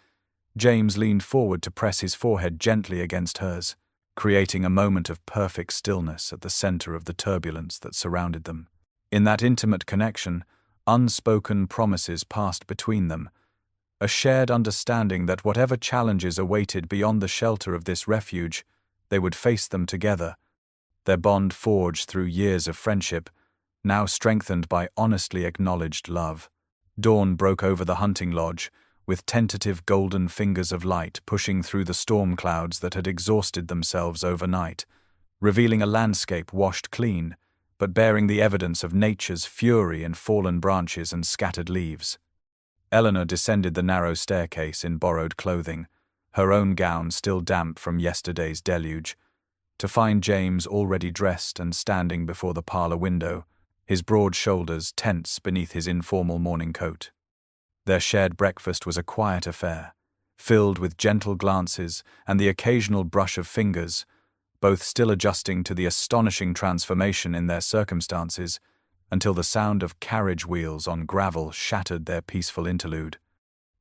James leaned forward to press his forehead gently against hers, creating a moment of perfect stillness at the center of the turbulence that surrounded them. In that intimate connection, unspoken promises passed between them, a shared understanding that whatever challenges awaited beyond the shelter of this refuge, they would face them together, their bond forged through years of friendship, now strengthened by honestly acknowledged love. Dawn broke over the hunting lodge, with tentative golden fingers of light pushing through the storm clouds that had exhausted themselves overnight, revealing a landscape washed clean, but bearing the evidence of nature's fury in fallen branches and scattered leaves. Eleanor descended the narrow staircase in borrowed clothing, her own gown still damp from yesterday's deluge, to find James already dressed and standing before the parlor window, his broad shoulders tense beneath his informal morning coat. Their shared breakfast was a quiet affair, filled with gentle glances and the occasional brush of fingers, both still adjusting to the astonishing transformation in their circumstances, until the sound of carriage wheels on gravel shattered their peaceful interlude.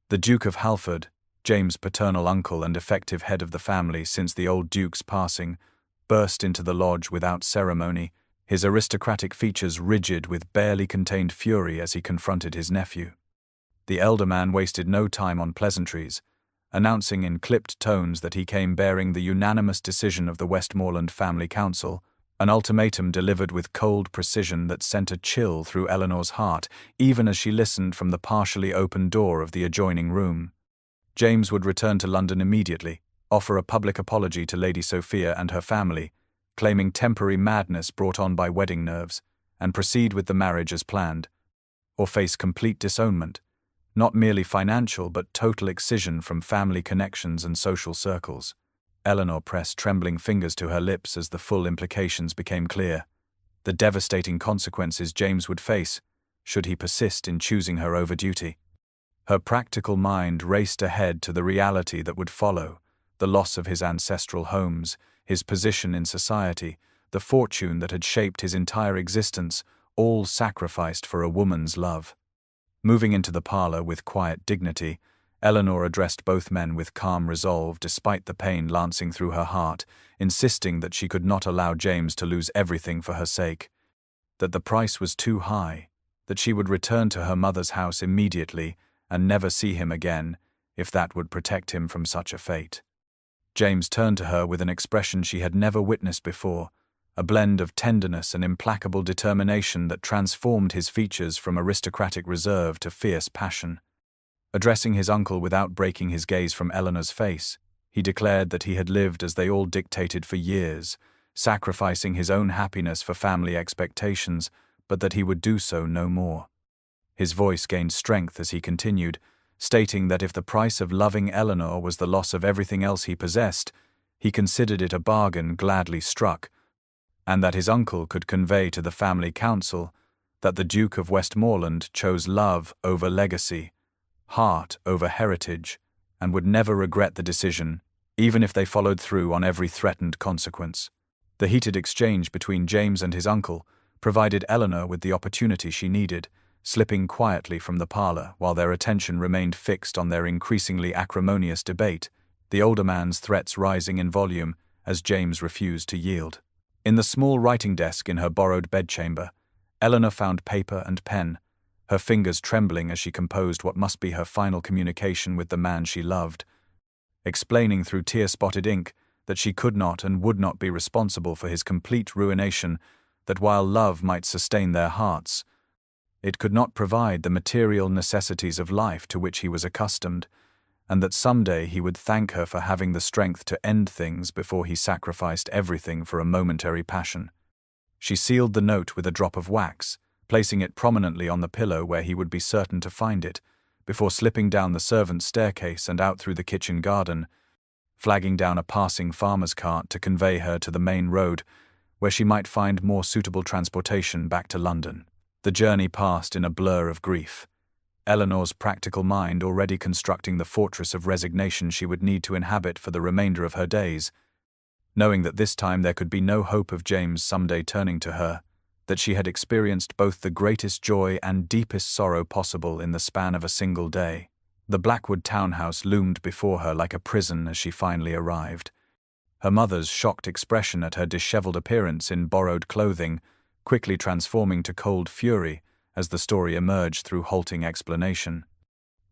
The Duke of Halford, James' paternal uncle and effective head of the family since the old Duke's passing, burst into the lodge without ceremony, his aristocratic features rigid with barely contained fury as he confronted his nephew. The elder man wasted no time on pleasantries, announcing in clipped tones that he came bearing the unanimous decision of the Westmoreland Family Council, an ultimatum delivered with cold precision that sent a chill through Eleanor's heart, even as she listened from the partially open door of the adjoining room. James would return to London immediately, offer a public apology to Lady Sophia and her family, claiming temporary madness brought on by wedding nerves, and proceed with the marriage as planned, or face complete disownment, not merely financial but total excision from family connections and social circles. Eleanor pressed trembling fingers to her lips as the full implications became clear. The devastating consequences James would face, should he persist in choosing her over duty. Her practical mind raced ahead to the reality that would follow: the loss of his ancestral homes, his position in society, the fortune that had shaped his entire existence, all sacrificed for a woman's love. Moving into the parlor with quiet dignity, Eleanor addressed both men with calm resolve despite the pain lancing through her heart, insisting that she could not allow James to lose everything for her sake, that the price was too high, that she would return to her mother's house immediately and never see him again, if that would protect him from such a fate. James turned to her with an expression she had never witnessed before, a blend of tenderness and implacable determination that transformed his features from aristocratic reserve to fierce passion. Addressing his uncle without breaking his gaze from Eleanor's face, he declared that he had lived as they all dictated for years, sacrificing his own happiness for family expectations, but that he would do so no more. His voice gained strength as he continued, stating that if the price of loving Eleanor was the loss of everything else he possessed, he considered it a bargain gladly struck, and that his uncle could convey to the family council that the Duke of Westmoreland chose love over legacy, heart over heritage, and would never regret the decision, even if they followed through on every threatened consequence. The heated exchange between James and his uncle provided Eleanor with the opportunity she needed, slipping quietly from the parlor while their attention remained fixed on their increasingly acrimonious debate, the older man's threats rising in volume as James refused to yield. In the small writing desk in her borrowed bedchamber, Eleanor found paper and pen, her fingers trembling as she composed what must be her final communication with the man she loved, explaining through tear-spotted ink that she could not and would not be responsible for his complete ruination, that while love might sustain their hearts, it could not provide the material necessities of life to which he was accustomed, and that someday he would thank her for having the strength to end things before he sacrificed everything for a momentary passion. She sealed the note with a drop of wax, placing it prominently on the pillow where he would be certain to find it, before slipping down the servants' staircase and out through the kitchen garden, flagging down a passing farmer's cart to convey her to the main road, where she might find more suitable transportation back to London. The journey passed in a blur of grief, Eleanor's practical mind already constructing the fortress of resignation she would need to inhabit for the remainder of her days, knowing that this time there could be no hope of James someday turning to her, that she had experienced both the greatest joy and deepest sorrow possible in the span of a single day. The Blackwood townhouse loomed before her like a prison as she finally arrived. Her mother's shocked expression at her disheveled appearance in borrowed clothing quickly transforming to cold fury as the story emerged through halting explanation.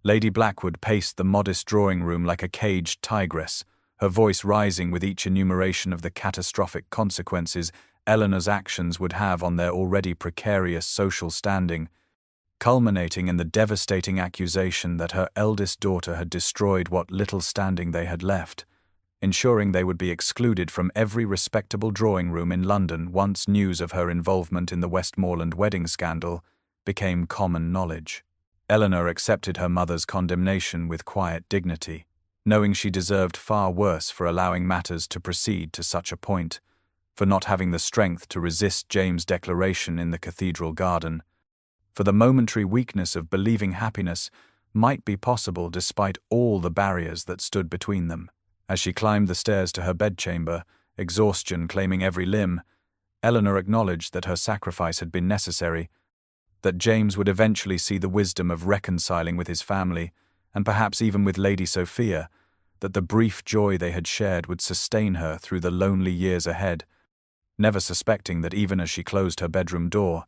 Lady Blackwood paced the modest drawing room like a caged tigress, her voice rising with each enumeration of the catastrophic consequences Eleanor's actions would have on their already precarious social standing, culminating in the devastating accusation that her eldest daughter had destroyed what little standing they had left, ensuring they would be excluded from every respectable drawing room in London once news of her involvement in the Westmoreland wedding scandal became common knowledge. Eleanor accepted her mother's condemnation with quiet dignity, knowing she deserved far worse for allowing matters to proceed to such a point, for not having the strength to resist James' declaration in the cathedral garden, for the momentary weakness of believing happiness might be possible despite all the barriers that stood between them. As she climbed the stairs to her bedchamber, exhaustion claiming every limb, Eleanor acknowledged that her sacrifice had been necessary, that James would eventually see the wisdom of reconciling with his family, and perhaps even with Lady Sophia, that the brief joy they had shared would sustain her through the lonely years ahead, never suspecting that even as she closed her bedroom door,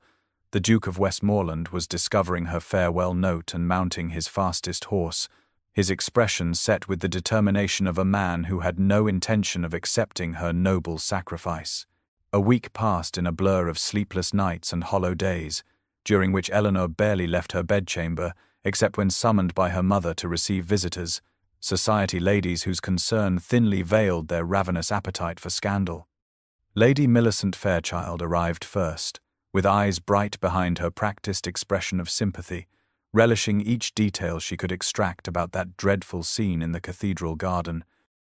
the Duke of Westmoreland was discovering her farewell note and mounting his fastest horse, his expression set with the determination of a man who had no intention of accepting her noble sacrifice. A week passed in a blur of sleepless nights and hollow days, during which Eleanor barely left her bedchamber except when summoned by her mother to receive visitors, society ladies whose concern thinly veiled their ravenous appetite for scandal. Lady Millicent Fairchild arrived first, with eyes bright behind her practiced expression of sympathy, relishing each detail she could extract about that dreadful scene in the cathedral garden,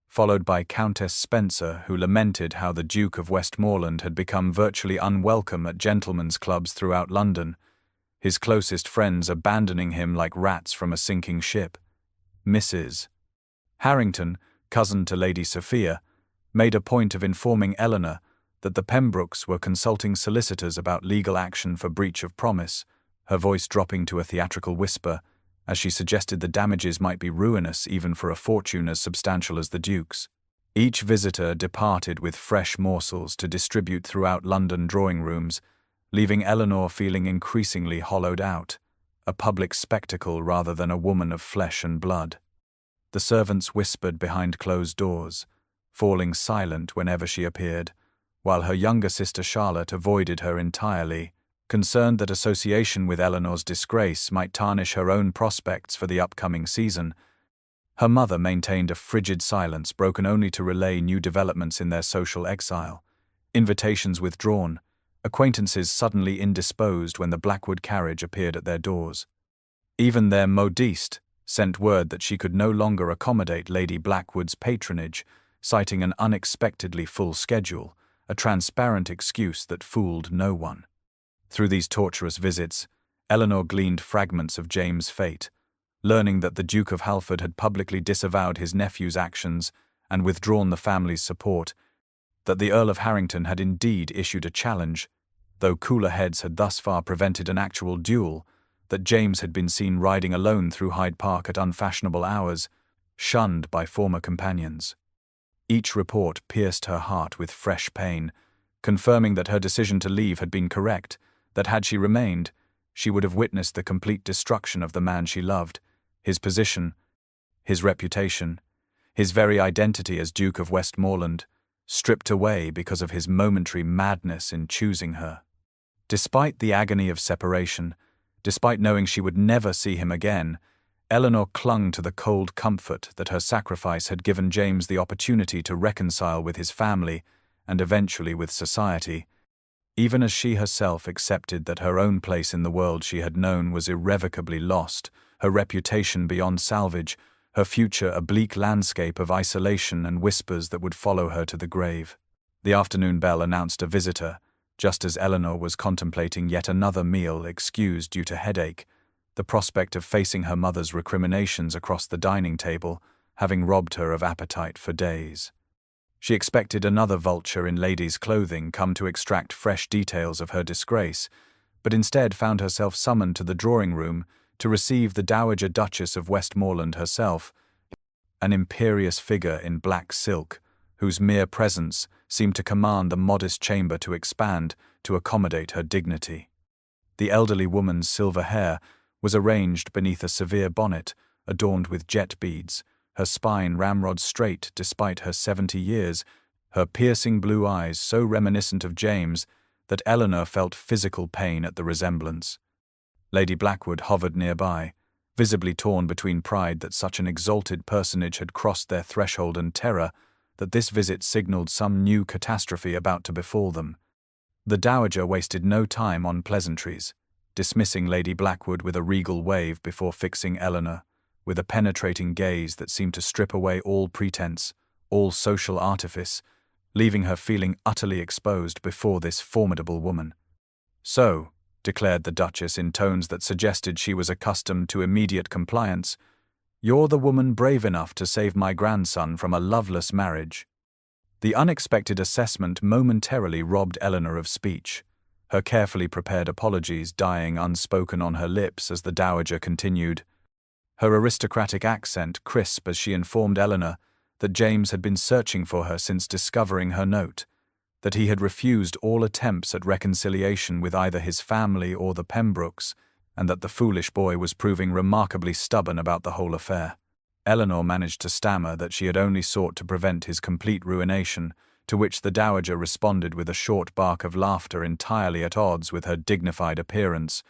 followed by Countess Spencer, who lamented how the Duke of Westmoreland had become virtually unwelcome at gentlemen's clubs throughout London, his closest friends abandoning him like rats from a sinking ship. Mrs. Harrington, cousin to Lady Sophia, made a point of informing Eleanor that the Pembrokes were consulting solicitors about legal action for breach of promise, her voice dropping to a theatrical whisper, as she suggested the damages might be ruinous even for a fortune as substantial as the Duke's. Each visitor departed with fresh morsels to distribute throughout London drawing rooms, leaving Eleanor feeling increasingly hollowed out, a public spectacle rather than a woman of flesh and blood. The servants whispered behind closed doors, falling silent whenever she appeared, while her younger sister Charlotte avoided her entirely, concerned that association with Eleanor's disgrace might tarnish her own prospects for the upcoming season. Her mother maintained a frigid silence broken only to relay new developments in their social exile, invitations withdrawn, acquaintances suddenly indisposed when the Blackwood carriage appeared at their doors. Even their modiste sent word that she could no longer accommodate Lady Blackwood's patronage, citing an unexpectedly full schedule, a transparent excuse that fooled no one. Through these torturous visits, Eleanor gleaned fragments of James' fate, learning that the Duke of Halford had publicly disavowed his nephew's actions and withdrawn the family's support, that the Earl of Harrington had indeed issued a challenge, though cooler heads had thus far prevented an actual duel, that James had been seen riding alone through Hyde Park at unfashionable hours, shunned by former companions. Each report pierced her heart with fresh pain, confirming that her decision to leave had been correct, that had she remained, she would have witnessed the complete destruction of the man she loved, his position, his reputation, his very identity as Duke of Westmoreland, stripped away because of his momentary madness in choosing her. Despite the agony of separation, despite knowing she would never see him again, Eleanor clung to the cold comfort that her sacrifice had given James the opportunity to reconcile with his family and eventually with society, even as she herself accepted that her own place in the world she had known was irrevocably lost, her reputation beyond salvage, her future a bleak landscape of isolation and whispers that would follow her to the grave. The afternoon bell announced a visitor, just as Eleanor was contemplating yet another meal excused due to headache, the prospect of facing her mother's recriminations across the dining table, having robbed her of appetite for days. She expected another vulture in ladies' clothing come to extract fresh details of her disgrace, but instead found herself summoned to the drawing-room to receive the Dowager Duchess of Westmoreland herself, an imperious figure in black silk, whose mere presence seemed to command the modest chamber to expand to accommodate her dignity. The elderly woman's silver hair was arranged beneath a severe bonnet, adorned with jet beads, her spine ramrod straight despite her 70 years, her piercing blue eyes so reminiscent of James that Eleanor felt physical pain at the resemblance. Lady Blackwood hovered nearby, visibly torn between pride that such an exalted personage had crossed their threshold and terror that this visit signaled some new catastrophe about to befall them. The Dowager wasted no time on pleasantries, dismissing Lady Blackwood with a regal wave before fixing Eleanor, with a penetrating gaze that seemed to strip away all pretense, all social artifice, leaving her feeling utterly exposed before this formidable woman. "So," declared the Duchess in tones that suggested she was accustomed to immediate compliance, "you're the woman brave enough to save my grandson from a loveless marriage." The unexpected assessment momentarily robbed Eleanor of speech, her carefully prepared apologies dying unspoken on her lips as the Dowager continued, her aristocratic accent crisp as she informed Eleanor that James had been searching for her since discovering her note, that he had refused all attempts at reconciliation with either his family or the Pembrokes, and that the foolish boy was proving remarkably stubborn about the whole affair. Eleanor managed to stammer that she had only sought to prevent his complete ruination, to which the dowager responded with a short bark of laughter entirely at odds with her dignified appearance,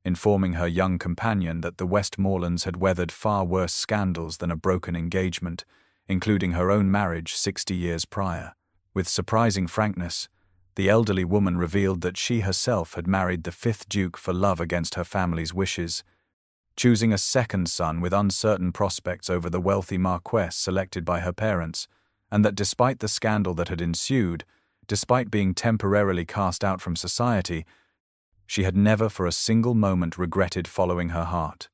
informing her young companion that the Westmorlands had weathered far worse scandals than a broken engagement, including her own marriage 60 years prior. With surprising frankness, the elderly woman revealed that she herself had married the 5th Duke for love against her family's wishes, choosing a second son with uncertain prospects over the wealthy Marquess selected by her parents, and that despite the scandal that had ensued, despite being temporarily cast out from society, she had never for a single moment regretted following her heart.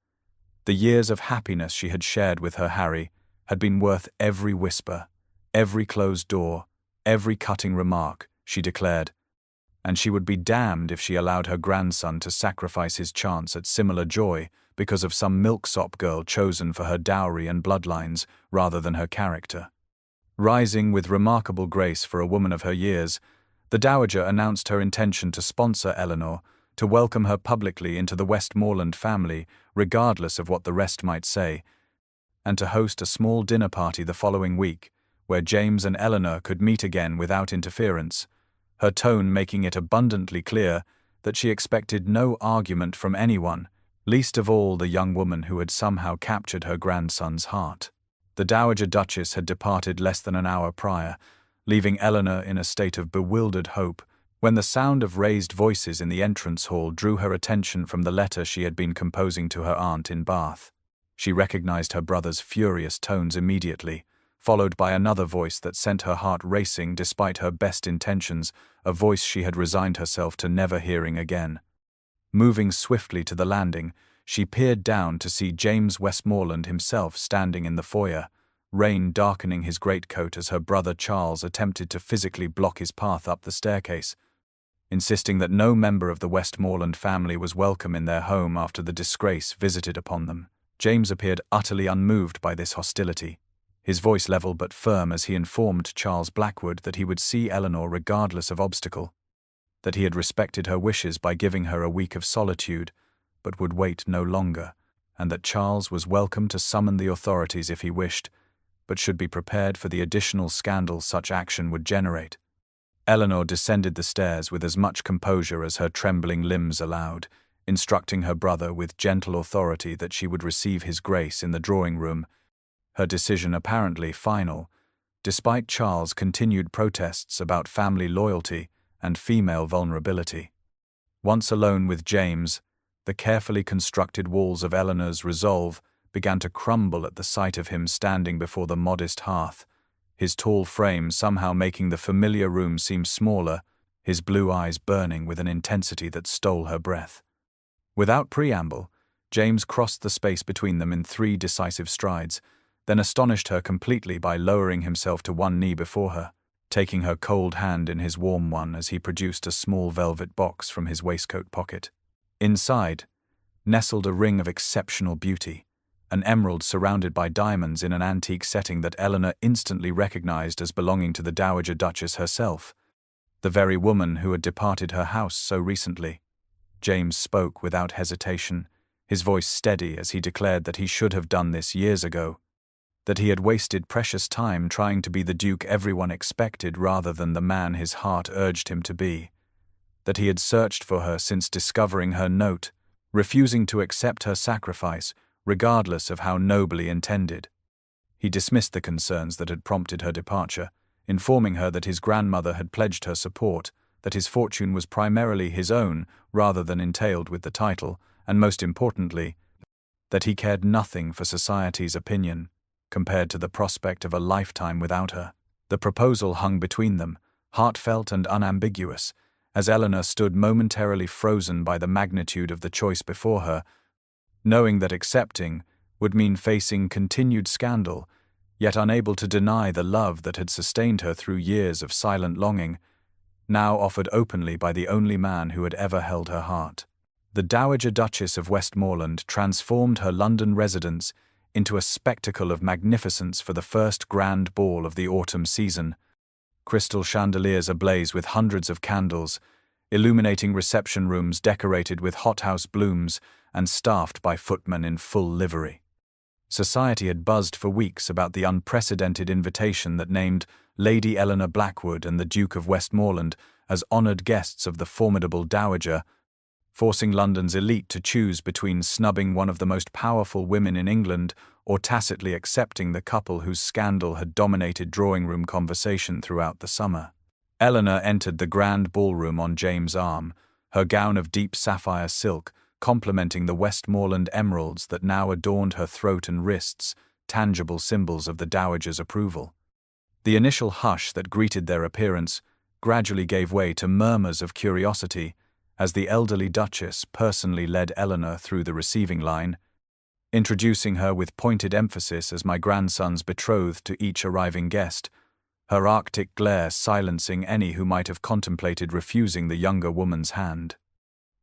The years of happiness she had shared with her Harry had been worth every whisper, every closed door, every cutting remark, she declared, and she would be damned if she allowed her grandson to sacrifice his chance at similar joy because of some milksop girl chosen for her dowry and bloodlines rather than her character. Rising with remarkable grace for a woman of her years, the dowager announced her intention to sponsor Eleanor, to welcome her publicly into the Westmoreland family, regardless of what the rest might say, and to host a small dinner party the following week, where James and Eleanor could meet again without interference, her tone making it abundantly clear that she expected no argument from anyone, least of all the young woman who had somehow captured her grandson's heart. The Dowager Duchess had departed less than an hour prior, leaving Eleanor in a state of bewildered hope, when the sound of raised voices in the entrance hall drew her attention from the letter she had been composing to her aunt in Bath. She recognized her brother's furious tones immediately, followed by another voice that sent her heart racing despite her best intentions, a voice she had resigned herself to never hearing again. Moving swiftly to the landing, she peered down to see James Westmoreland himself standing in the foyer, rain darkening his greatcoat as her brother Charles attempted to physically block his path up the staircase. Insisting that no member of the Westmoreland family was welcome in their home after the disgrace visited upon them, James appeared utterly unmoved by this hostility, his voice level but firm as he informed Charles Blackwood that he would see Eleanor regardless of obstacle, that he had respected her wishes by giving her a week of solitude, but would wait no longer, and that Charles was welcome to summon the authorities if he wished, but should be prepared for the additional scandal such action would generate. Eleanor descended the stairs with as much composure as her trembling limbs allowed, instructing her brother with gentle authority that she would receive his grace in the drawing-room, her decision apparently final, despite Charles' continued protests about family loyalty and female vulnerability. Once alone with James, the carefully constructed walls of Eleanor's resolve began to crumble at the sight of him standing before the modest hearth, his tall frame somehow making the familiar room seem smaller, his blue eyes burning with an intensity that stole her breath. Without preamble, James crossed the space between them in 3 decisive strides, then astonished her completely by lowering himself to one knee before her, taking her cold hand in his warm one as he produced a small velvet box from his waistcoat pocket. Inside, nestled a ring of exceptional beauty, an emerald surrounded by diamonds in an antique setting that Eleanor instantly recognized as belonging to the Dowager Duchess herself, the very woman who had departed her house so recently. James spoke without hesitation, his voice steady as he declared that he should have done this years ago, that he had wasted precious time trying to be the Duke everyone expected rather than the man his heart urged him to be, that he had searched for her since discovering her note, refusing to accept her sacrifice, regardless of how nobly intended. He dismissed the concerns that had prompted her departure, informing her that his grandmother had pledged her support, that his fortune was primarily his own rather than entailed with the title, and most importantly, that he cared nothing for society's opinion, compared to the prospect of a lifetime without her. The proposal hung between them, heartfelt and unambiguous, as Eleanor stood momentarily frozen by the magnitude of the choice before her, knowing that accepting would mean facing continued scandal, yet unable to deny the love that had sustained her through years of silent longing, now offered openly by the only man who had ever held her heart. The Dowager Duchess of Westmoreland transformed her London residence into a spectacle of magnificence for the first grand ball of the autumn season. Crystal chandeliers ablaze with hundreds of candles, illuminating reception rooms decorated with hothouse blooms and staffed by footmen in full livery. Society had buzzed for weeks about the unprecedented invitation that named Lady Eleanor Blackwood and the Duke of Westmoreland as honoured guests of the formidable Dowager, forcing London's elite to choose between snubbing one of the most powerful women in England or tacitly accepting the couple whose scandal had dominated drawing-room conversation throughout the summer. Eleanor entered the grand ballroom on James' arm, her gown of deep sapphire silk complementing the Westmoreland emeralds that now adorned her throat and wrists, tangible symbols of the Dowager's approval. The initial hush that greeted their appearance gradually gave way to murmurs of curiosity as the elderly Duchess personally led Eleanor through the receiving line, introducing her with pointed emphasis as my grandson's betrothed to each arriving guest, her arctic glare silencing any who might have contemplated refusing the younger woman's hand.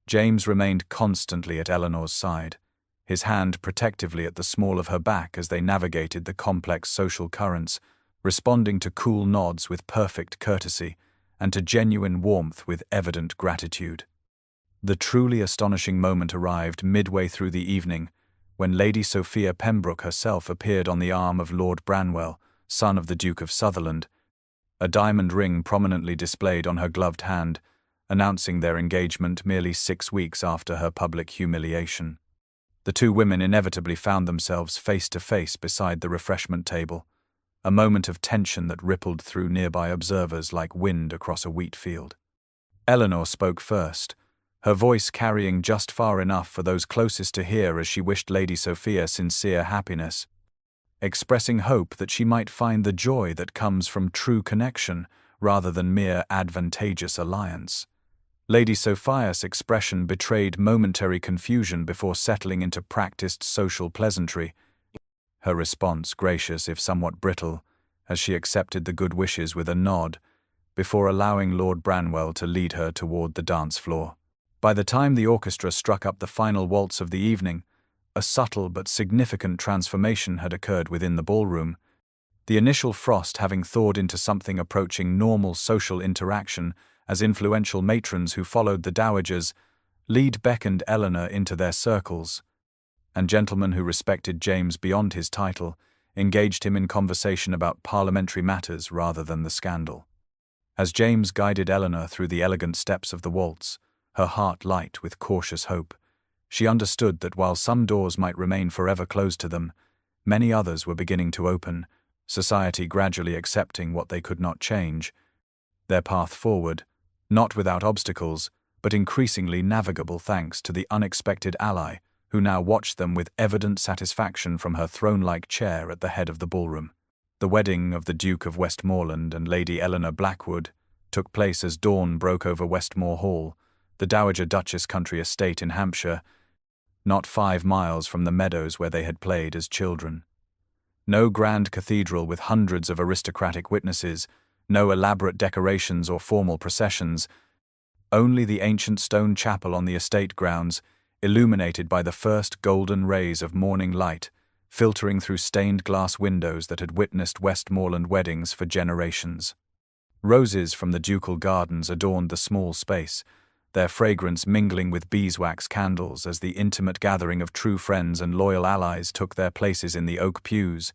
James remained constantly at Eleanor's side, his hand protectively at the small of her back as they navigated the complex social currents, responding to cool nods with perfect courtesy and to genuine warmth with evident gratitude. The truly astonishing moment arrived midway through the evening, when Lady Sophia Pembroke herself appeared on the arm of Lord Branwell, son of the Duke of Sutherland, a diamond ring prominently displayed on her gloved hand, announcing their engagement merely 6 weeks after her public humiliation. The two women inevitably found themselves face to face beside the refreshment table, a moment of tension that rippled through nearby observers like wind across a wheat field. Eleanor spoke first, her voice carrying just far enough for those closest to hear as she wished Lady Sophia sincere happiness, expressing hope that she might find the joy that comes from true connection rather than mere advantageous alliance. Lady Sophia's expression betrayed momentary confusion before settling into practiced social pleasantry, her response gracious if somewhat brittle, as she accepted the good wishes with a nod, before allowing Lord Branwell to lead her toward the dance floor. By the time the orchestra struck up the final waltz of the evening, a subtle but significant transformation had occurred within the ballroom, the initial frost having thawed into something approaching normal social interaction as influential matrons who followed the dowagers lead beckoned Eleanor into their circles, and gentlemen who respected James beyond his title engaged him in conversation about parliamentary matters rather than the scandal. As James guided Eleanor through the elegant steps of the waltz, her heart light with cautious hope, she understood that while some doors might remain forever closed to them, many others were beginning to open, society gradually accepting what they could not change, their path forward, not without obstacles, but increasingly navigable thanks to the unexpected ally who now watched them with evident satisfaction from her throne-like chair at the head of the ballroom. The wedding of the Duke of Westmoreland and Lady Eleanor Blackwood took place as dawn broke over Westmore Hall, the Dowager Duchess country estate in Hampshire, not 5 miles from the meadows where they had played as children. No grand cathedral with hundreds of aristocratic witnesses, no elaborate decorations or formal processions, only the ancient stone chapel on the estate grounds, illuminated by the first golden rays of morning light, filtering through stained glass windows that had witnessed Westmoreland weddings for generations. Roses from the ducal gardens adorned the small space, their fragrance mingling with beeswax candles as the intimate gathering of true friends and loyal allies took their places in the oak pews,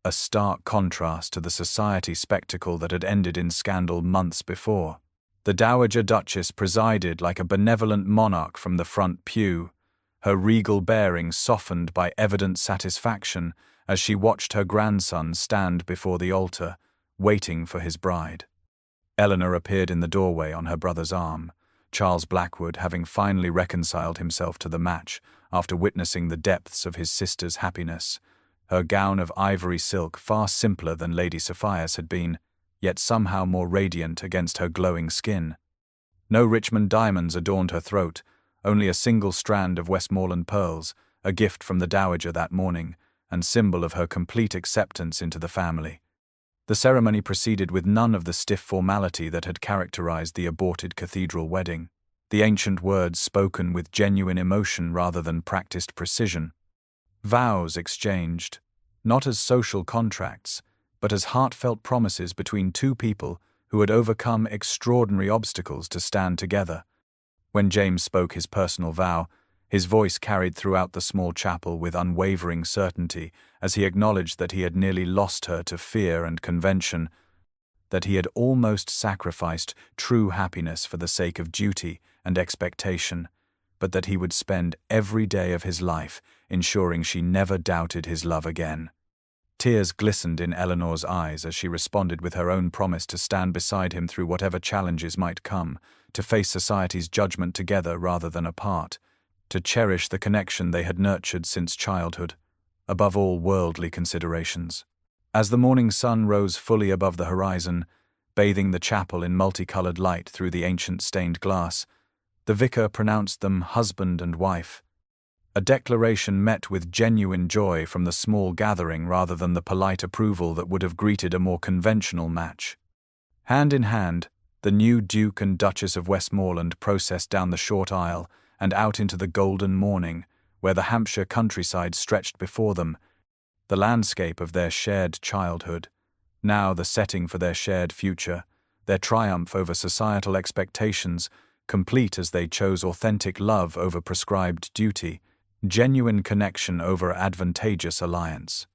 a stark contrast to the society spectacle that had ended in scandal months before. The Dowager Duchess presided like a benevolent monarch from the front pew, her regal bearing softened by evident satisfaction as she watched her grandson stand before the altar, waiting for his bride. Eleanor appeared in the doorway on her brother's arm, Charles Blackwood having finally reconciled himself to the match after witnessing the depths of his sister's happiness, her gown of ivory silk far simpler than Lady Sophia's had been, yet somehow more radiant against her glowing skin. No Richmond diamonds adorned her throat, only a single strand of Westmoreland pearls, a gift from the Dowager that morning, and symbol of her complete acceptance into the family. The ceremony proceeded with none of the stiff formality that had characterized the aborted cathedral wedding, the ancient words spoken with genuine emotion rather than practiced precision. Vows exchanged, not as social contracts, but as heartfelt promises between two people who had overcome extraordinary obstacles to stand together. When James spoke his personal vow, his voice carried throughout the small chapel with unwavering certainty as he acknowledged that he had nearly lost her to fear and convention, that he had almost sacrificed true happiness for the sake of duty and expectation, but that he would spend every day of his life ensuring she never doubted his love again. Tears glistened in Eleanor's eyes as she responded with her own promise to stand beside him through whatever challenges might come, to face society's judgment together rather than apart, to cherish the connection they had nurtured since childhood, above all worldly considerations. As the morning sun rose fully above the horizon, bathing the chapel in multicolored light through the ancient stained glass, the vicar pronounced them husband and wife, a declaration met with genuine joy from the small gathering rather than the polite approval that would have greeted a more conventional match. Hand in hand, the new Duke and Duchess of Westmoreland processed down the short aisle and out into the golden morning, where the Hampshire countryside stretched before them, the landscape of their shared childhood, now the setting for their shared future, their triumph over societal expectations, complete as they chose authentic love over prescribed duty, genuine connection over advantageous alliance.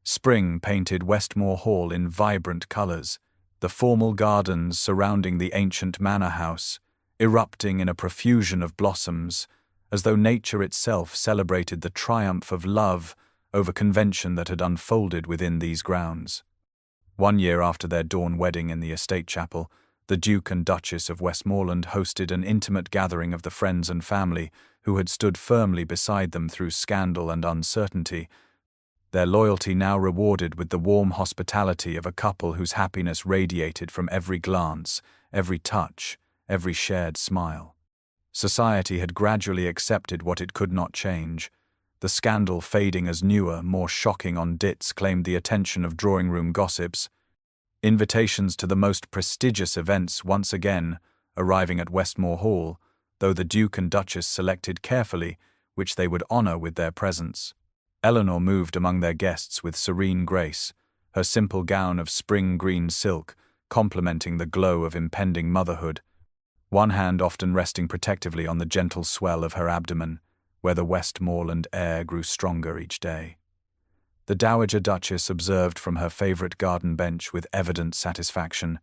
Spring painted Westmore Hall in vibrant colors, the formal gardens surrounding the ancient manor house, erupting in a profusion of blossoms, as though nature itself celebrated the triumph of love over convention that had unfolded within these grounds. 1 year after their dawn wedding in the estate chapel, the Duke and Duchess of Westmoreland hosted an intimate gathering of the friends and family who had stood firmly beside them through scandal and uncertainty, their loyalty now rewarded with the warm hospitality of a couple whose happiness radiated from every glance, every touch, every shared smile. Society had gradually accepted what it could not change. The scandal fading as newer, more shocking ondits claimed the attention of drawing-room gossips. Invitations to the most prestigious events once again arriving at Westmore Hall, though the Duke and Duchess selected carefully which they would honor with their presence. Eleanor moved among their guests with serene grace, her simple gown of spring green silk complementing the glow of impending motherhood, one hand often resting protectively on the gentle swell of her abdomen, where the Westmoreland air grew stronger each day. The Dowager Duchess observed from her favorite garden bench with evident satisfaction,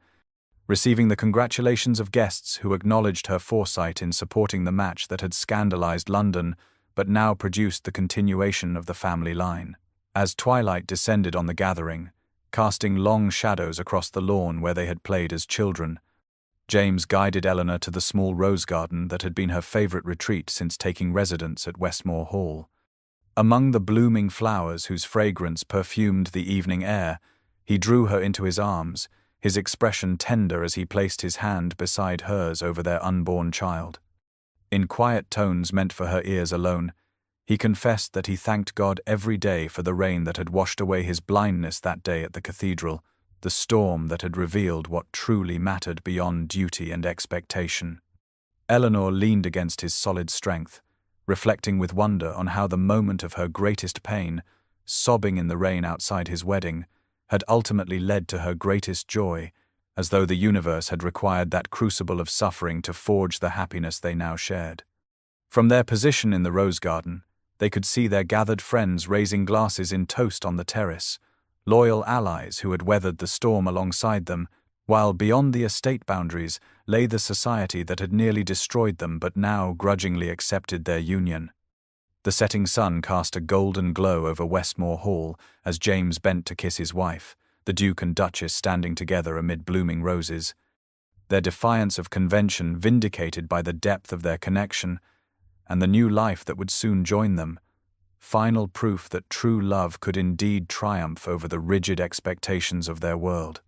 receiving the congratulations of guests who acknowledged her foresight in supporting the match that had scandalized London but now produced the continuation of the family line. As twilight descended on the gathering, casting long shadows across the lawn where they had played as children, James guided Eleanor to the small rose garden that had been her favorite retreat since taking residence at Westmore Hall. Among the blooming flowers whose fragrance perfumed the evening air, he drew her into his arms, his expression tender as he placed his hand beside hers over their unborn child. In quiet tones meant for her ears alone, he confessed that he thanked God every day for the rain that had washed away his blindness that day at the cathedral, the storm that had revealed what truly mattered beyond duty and expectation. Eleanor leaned against his solid strength, reflecting with wonder on how the moment of her greatest pain, sobbing in the rain outside his wedding, had ultimately led to her greatest joy, as though the universe had required that crucible of suffering to forge the happiness they now shared. From their position in the rose garden, they could see their gathered friends raising glasses in toast on the terrace, loyal allies who had weathered the storm alongside them, while beyond the estate boundaries lay the society that had nearly destroyed them but now grudgingly accepted their union. The setting sun cast a golden glow over Westmore Hall as James bent to kiss his wife, the Duke and Duchess standing together amid blooming roses, their defiance of convention vindicated by the depth of their connection and the new life that would soon join them, final proof that true love could indeed triumph over the rigid expectations of their world.